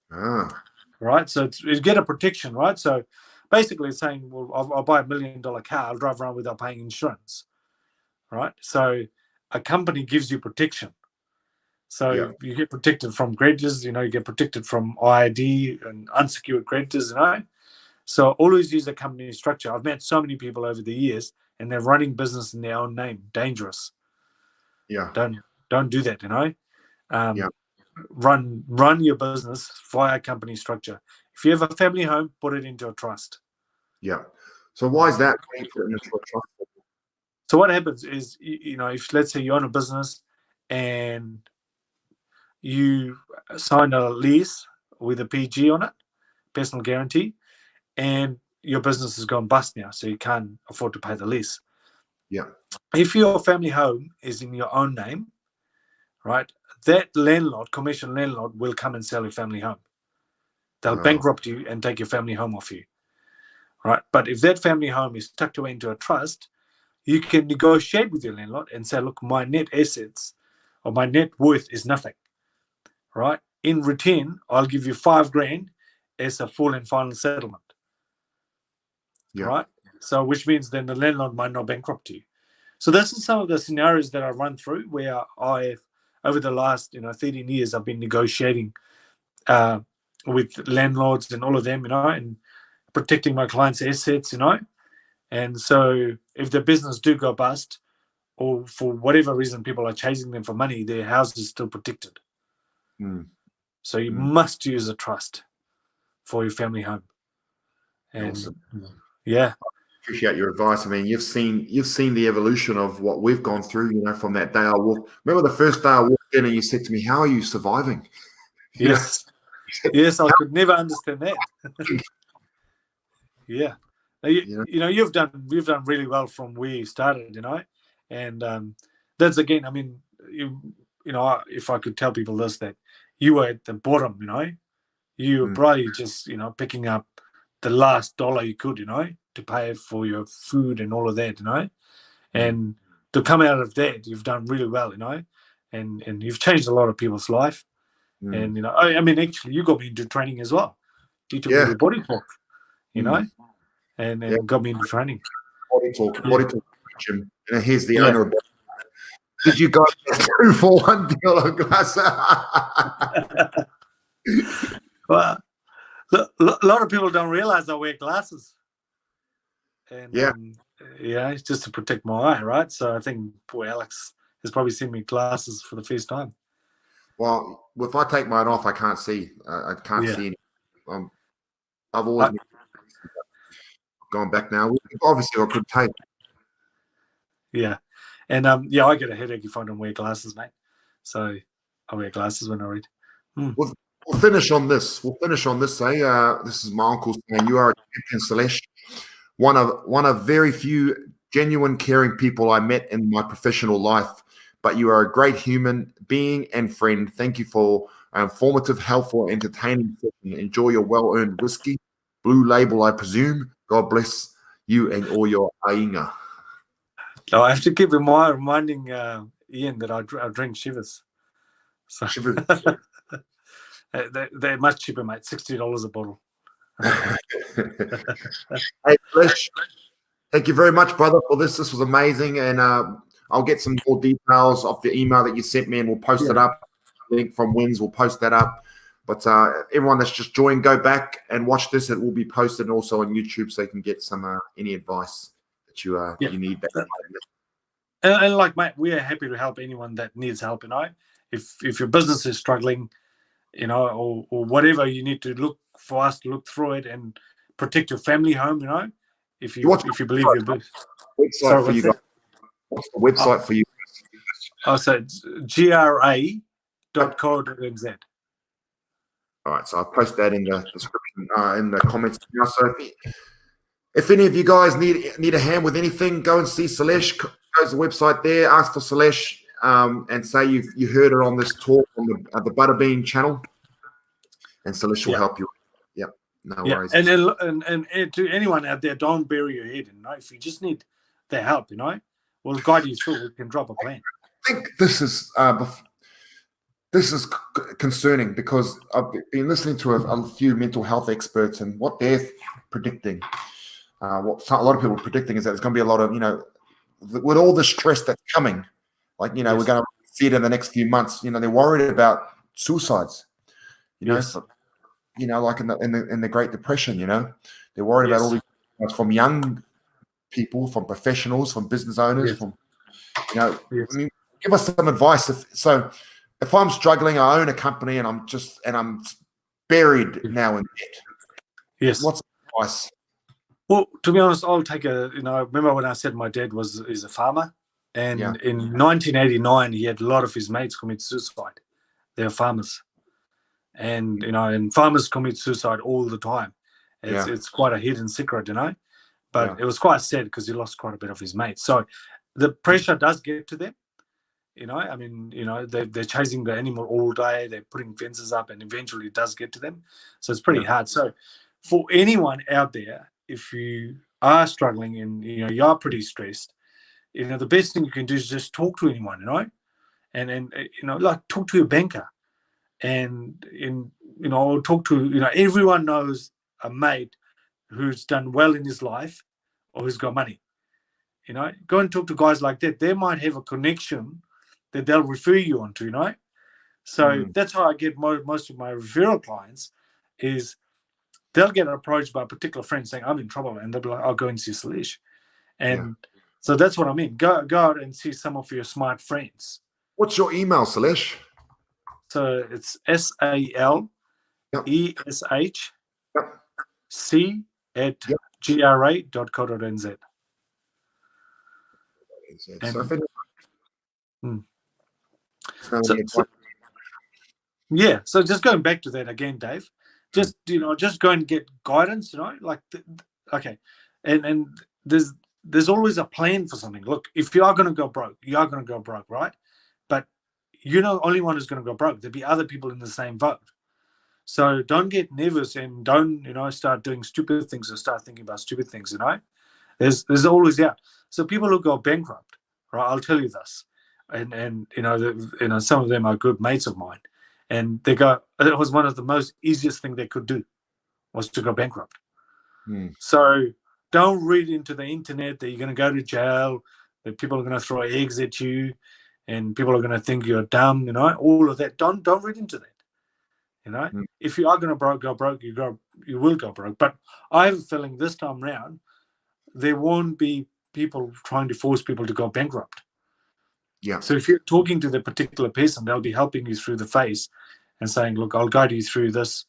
Right? So you get a protection, right? So basically it's saying, well, I'll buy $1 million car, I'll drive around without paying insurance, right? So a company gives you protection. So you get protected from creditors, you get protected from IID and unsecured creditors, So always use a company structure. I've met so many people over the years, and they're running business in their own name. Dangerous. Don't do that, Run your business via company structure. If you have a family home, put it into a trust. So why is that? Put it into a trust? So what happens is, if let's say you own a business and you sign a lease with a PG on it, personal guarantee, and your business has gone bust now, so you can't afford to pay the lease. If your family home is in your own name, right, that landlord, commercial landlord, will come and sell your family home. They'll bankrupt you and take your family home off you, right? But if that family home is tucked away into a trust, you can negotiate with your landlord and say, look, my net assets or my net worth is nothing, right? In return, I'll give you $5,000 as a full and final settlement. Right? So which means then the landlord might not bankrupt you. So this is some of the scenarios that I run through where I've, over the last 13 years, I've been negotiating with landlords and all of them, and protecting my clients' assets, And so if the business do go bust, or for whatever reason people are chasing them for money, their house is still protected. Mm. So you must use a trust for your family home. And Awesome. yeah. Appreciate your advice. I mean, you've seen the evolution of what we've gone through, from that day I walked. Remember the first day I walked in and you said to me, "How are you surviving?" Yes. Yes, I could never understand that. Yeah. You've done really well from where you started, and that's, again, I mean, if I could tell people this, that you were at the bottom, you were probably just, picking up the last dollar you could, to pay for your food and all of that, and to come out of that, you've done really well, and you've changed a lot of people's life. And, I mean, actually, you got me into training as well. You took me to Body Talk, and got me into training. Body talk, Jim. And here's the owner of. Did you guys get 2 for 1 deal of glass? Well, a lot of people don't realize I wear glasses. And it's just to protect my eye, right? So I think poor Alex has probably seen me glasses for the first time. Well, if I take mine off, I can't see. I can't see anything. I've always gone back now. Obviously, I could take. Yeah. And I get a headache if I don't wear glasses, mate. So I wear glasses when I read. We'll finish on this. This is my uncle saying, "You are a champion, Salesh. One of very few genuine, caring people I met in my professional life. But you are a great human being and friend. Thank you for informative, helpful, entertaining session. Enjoy your well-earned whiskey, Blue Label, I presume. God bless you and all your ainga." No, I have to keep reminding Ian that I drink Shivers. So Shivers. they're much cheaper, mate. $60 a bottle. Hey, Salesh, thank you very much, brother, for this. This was amazing, and I'll get some more details of the email that you sent me, and we'll post it up. Link from Wins, we'll post that up. But everyone that's just joined, go back and watch this. It will be posted also on YouTube, so you can get some any advice that you need. And like, mate, we are happy to help anyone that needs help. If your business is struggling, or whatever, you need to look for us to look through it and protect your family home. If you believe your business. Website for you guys. What's the website for you? So it's gra.co.nz. All right, so I'll post that in the description, in the comments now. So if any of you guys need a hand with anything, go and see Salesh. Go to the website there, ask for Salesh, and say you heard it on this talk on the Butterbean channel, and Salesh will help you. Yep, no worries. And to anyone out there, don't bury your head. If you just need their help, we'll guide you through. We can drop a plan. I think this is concerning because I've been listening to a few mental health experts, and what they're predicting, what a lot of people are predicting, is that there's going to be a lot of, with all the stress that's coming, we're going to see it in the next few months. They're worried about suicides. Like in the Great Depression. They're worried about all these, from young people, from professionals, from business owners, from I mean, give us some advice. If I'm struggling, I own a company, and I'm buried now in debt. Yes. What's the advice? Well, to be honest, I'll take remember when I said my dad is a farmer, and in 1989 he had a lot of his mates commit suicide. They're farmers, and and farmers commit suicide all the time. It's quite a hidden secret, but it was quite sad because he lost quite a bit of his mates. So the pressure does get to them. I mean, they're chasing the animal all day. They're putting fences up, and eventually it does get to them. So it's pretty hard. So for anyone out there, if you are struggling and you are pretty stressed, the best thing you can do is just talk to anyone, and like talk to your banker, and talk to everyone knows a mate who's done well in his life or who's got money. Go and talk to guys like that. They might have a connection that they'll refer you on to, So that's how I get most of my referral clients is they'll get approached by a particular friend saying, "I'm in trouble," and they'll be like, "I'll go and see Salesh." And so that's what I mean. Go out and see some of your smart friends. What's your email, Salesh? So it's SALESH Yep. C at Yep. gra.co.nz. So if And anyone so, knows so yeah, so just going back to that again, Dave, just just go and get guidance, like okay, and there's always a plan for something. Look, if you are going to go broke, you are going to go broke, right? But you're not the only one who's going to go broke. There'll be other people in the same boat. So don't get nervous and don't start doing stupid things or start thinking about stupid things. There's always So people who go bankrupt, right? I'll tell you this, and some of them are good mates of mine, and they go. It was one of the most easiest thing they could do, was to go bankrupt. So don't read into the internet that you're going to go to jail, that people are going to throw eggs at you, and people are going to think you're dumb. All of that. Don't read into that. If you are going to go broke, you will go broke. But I have a feeling this time round, there won't be people trying to force people to go bankrupt. Yeah. So if you're talking to the particular person, they'll be helping you through the phase and saying, look, I'll guide you through this,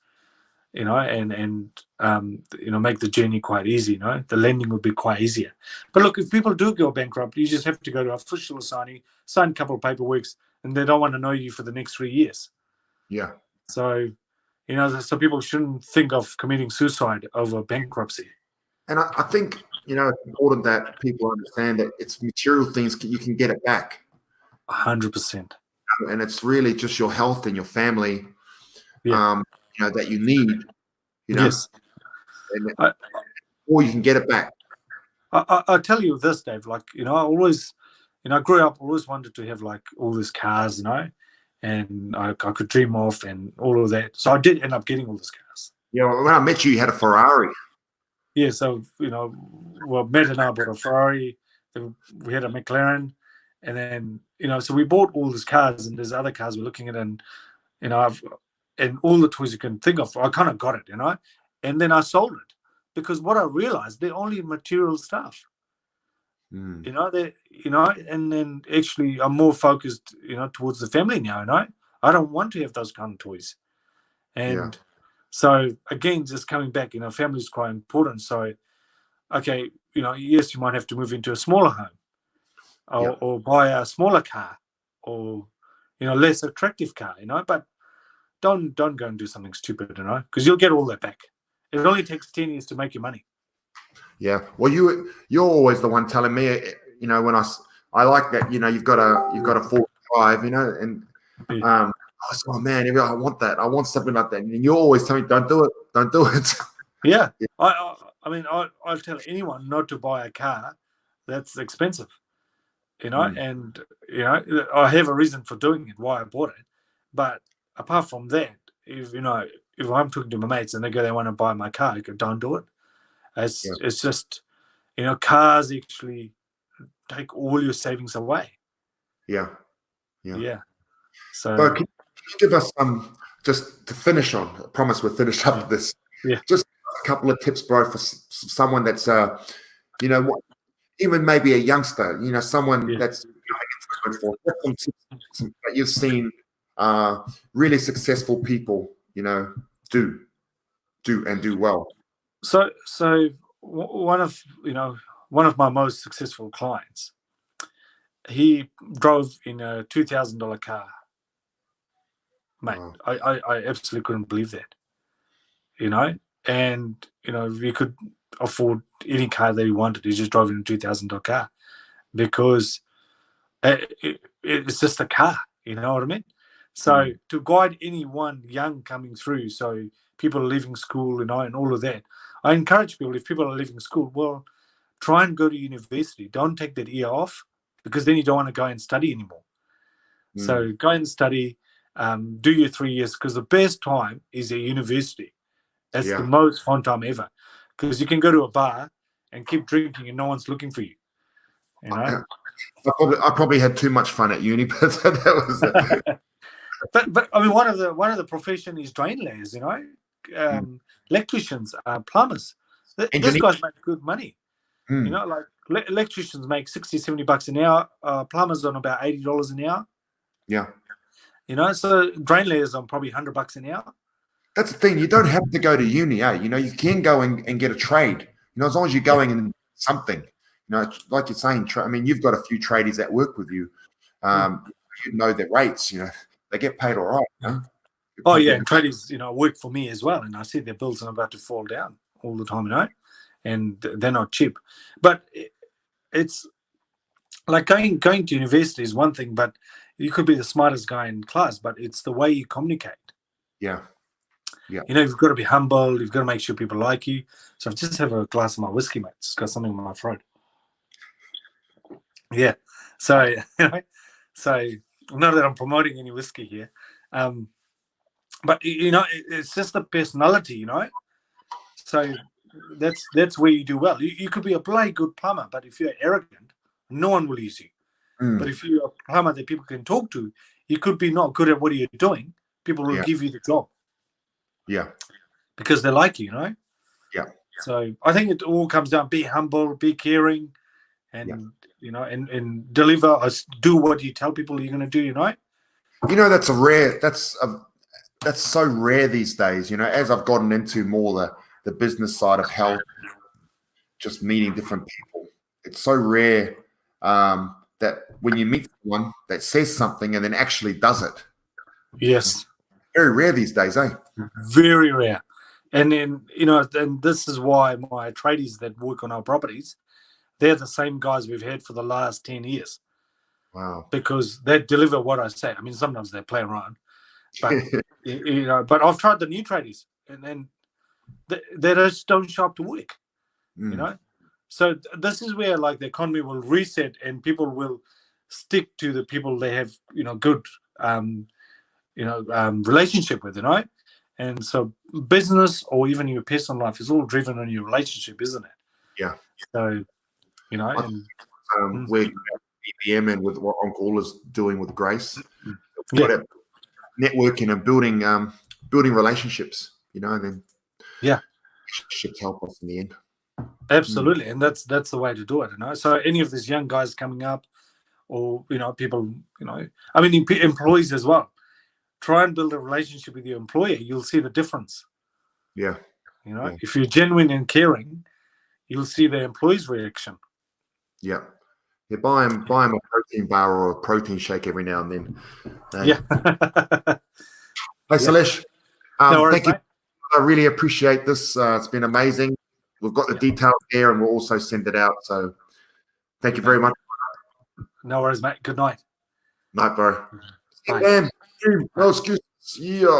and make the journey quite easy. The lending would be quite easier. But look, if people do go bankrupt, you just have to go to official signing, sign a couple of paperworks, and they don't want to know you for the next 3 years. Yeah. So, so people shouldn't think of committing suicide over bankruptcy. And I think, it's important that people understand that it's material things, you can get it back. 100%. And it's really just your health and your family, Yeah. that you need, Yes. or you can get it back. I tell you this, Dave, I always, I grew up, always wanted to have like all these cars, and I could dream of and all of that. So I did end up getting all these cars. Yeah. Well, when I met you had a Ferrari. Yeah. So, Matt and I bought a Ferrari, then we had a McLaren, and then, so we bought all these cars, and there's other cars we're looking at, and, and all the toys you can think of, I kind of got it, and then I sold it because what I realized, they're only material stuff. And then actually I'm more focused, towards the family now, I don't want to have those kind of toys. And so again, just coming back, family is quite important. So, okay, yes, you might have to move into a smaller home or buy a smaller car or, less attractive car, but don't go and do something stupid, because you'll get all that back. It only takes 10 years to make your money. Yeah. Well, you're always the one telling me, when I like that, you've got a 45, and I said, oh man, I want that. I want something like that. And you're always telling me, don't do it. Don't do it. Yeah. I'll tell anyone not to buy a car that's expensive, and, I have a reason for doing it, why I bought it. But apart from that, if I'm talking to my mates and they want to buy my car, I go, don't do it. It's just, cars actually take all your savings away. Yeah. So can you give us just to finish on? I promise we'll finish up this. Yeah. Just a couple of tips, bro, for someone that's even maybe a youngster. Someone that's for some tips that you've seen really successful people, do well. So one of my most successful clients, he drove in a $2,000 car. Mate, wow. I absolutely couldn't believe that. And he could afford any car that he wanted. He just drove in a $2,000 car because it's just a car. You know what I mean? So to guide anyone young coming through, so people are leaving school, and all of that, I encourage people, if people are leaving school, well, try and go to university. Don't take that year off, because then you don't want to go and study anymore. So go and study, do your 3 years, because the best time is at university. That's the most fun time ever, because you can go to a bar and keep drinking and no one's looking for you. I probably had too much fun at uni, but that was it. But I mean, one of the profession is drain layers, electricians, plumbers. These guys make good money. Like electricians make $60-$70 an hour. Plumbers on about $80 an hour. Yeah. So drain layers on probably $100 an hour. That's the thing. You don't have to go to uni, eh? You can go and get a trade. As long as you're going in something. Like you're saying. I mean, you've got a few tradies that work with you. You know their rates. They get paid all right. Oh yeah, and tradies, work for me as well, and I see their bills are about to fall down all the time, and they're not cheap. But it's like going to university is one thing, but you could be the smartest guy in class, but it's the way you communicate. Yeah. You've got to be humble. You've got to make sure people like you. So I just have a glass of my whiskey, mate. It's got something in my throat. Yeah. So so not that I'm promoting any whiskey here, but it's just the personality, So that's where you do well. You could be a bloody good plumber, but if you're arrogant, no one will use you. But if you're a plumber that people can talk to, you could be not good at what you're doing. People will give you the job. Yeah. Because they like you, Yeah. So I think it all comes down: be humble, be caring, and and deliver. Do what you tell people you're going to do. That's so rare these days. As I've gotten into more the business side of health, just meeting different people, it's so rare that when you meet someone that says something and then actually does it. Yes. Very rare these days, eh? Very rare. And then, and this is why my tradies that work on our properties, they're the same guys we've had for the last 10 years. Wow. Because they deliver what I say. I mean, sometimes they play around. But, but I've tried the new tradies, and then they just don't show up to work, So this is where, like, the economy will reset and people will stick to the people they have, good relationship with, and so business or even your personal life is all driven on your relationship, isn't it? Yeah. So we're BBM and with what Uncle is doing with Grace, networking and building relationships, and then relationships help us in the end. Absolutely, and that's the way to do it, So any of these young guys coming up, or people, I mean, employees as well. Try and build a relationship with your employer. You'll see the difference. Yeah. If you're genuine and caring, you'll see the employee's reaction. Yeah. Yeah. Buy him a protein bar or a protein shake every now and then. Yeah. Hey, Salesh. No worries, thank you. mate. I really appreciate this. It's been amazing. We've got the details there, and we'll also send it out. So, thank you very much. No worries, mate. Good night. Night, bro. Bye. No excuses. Yeah.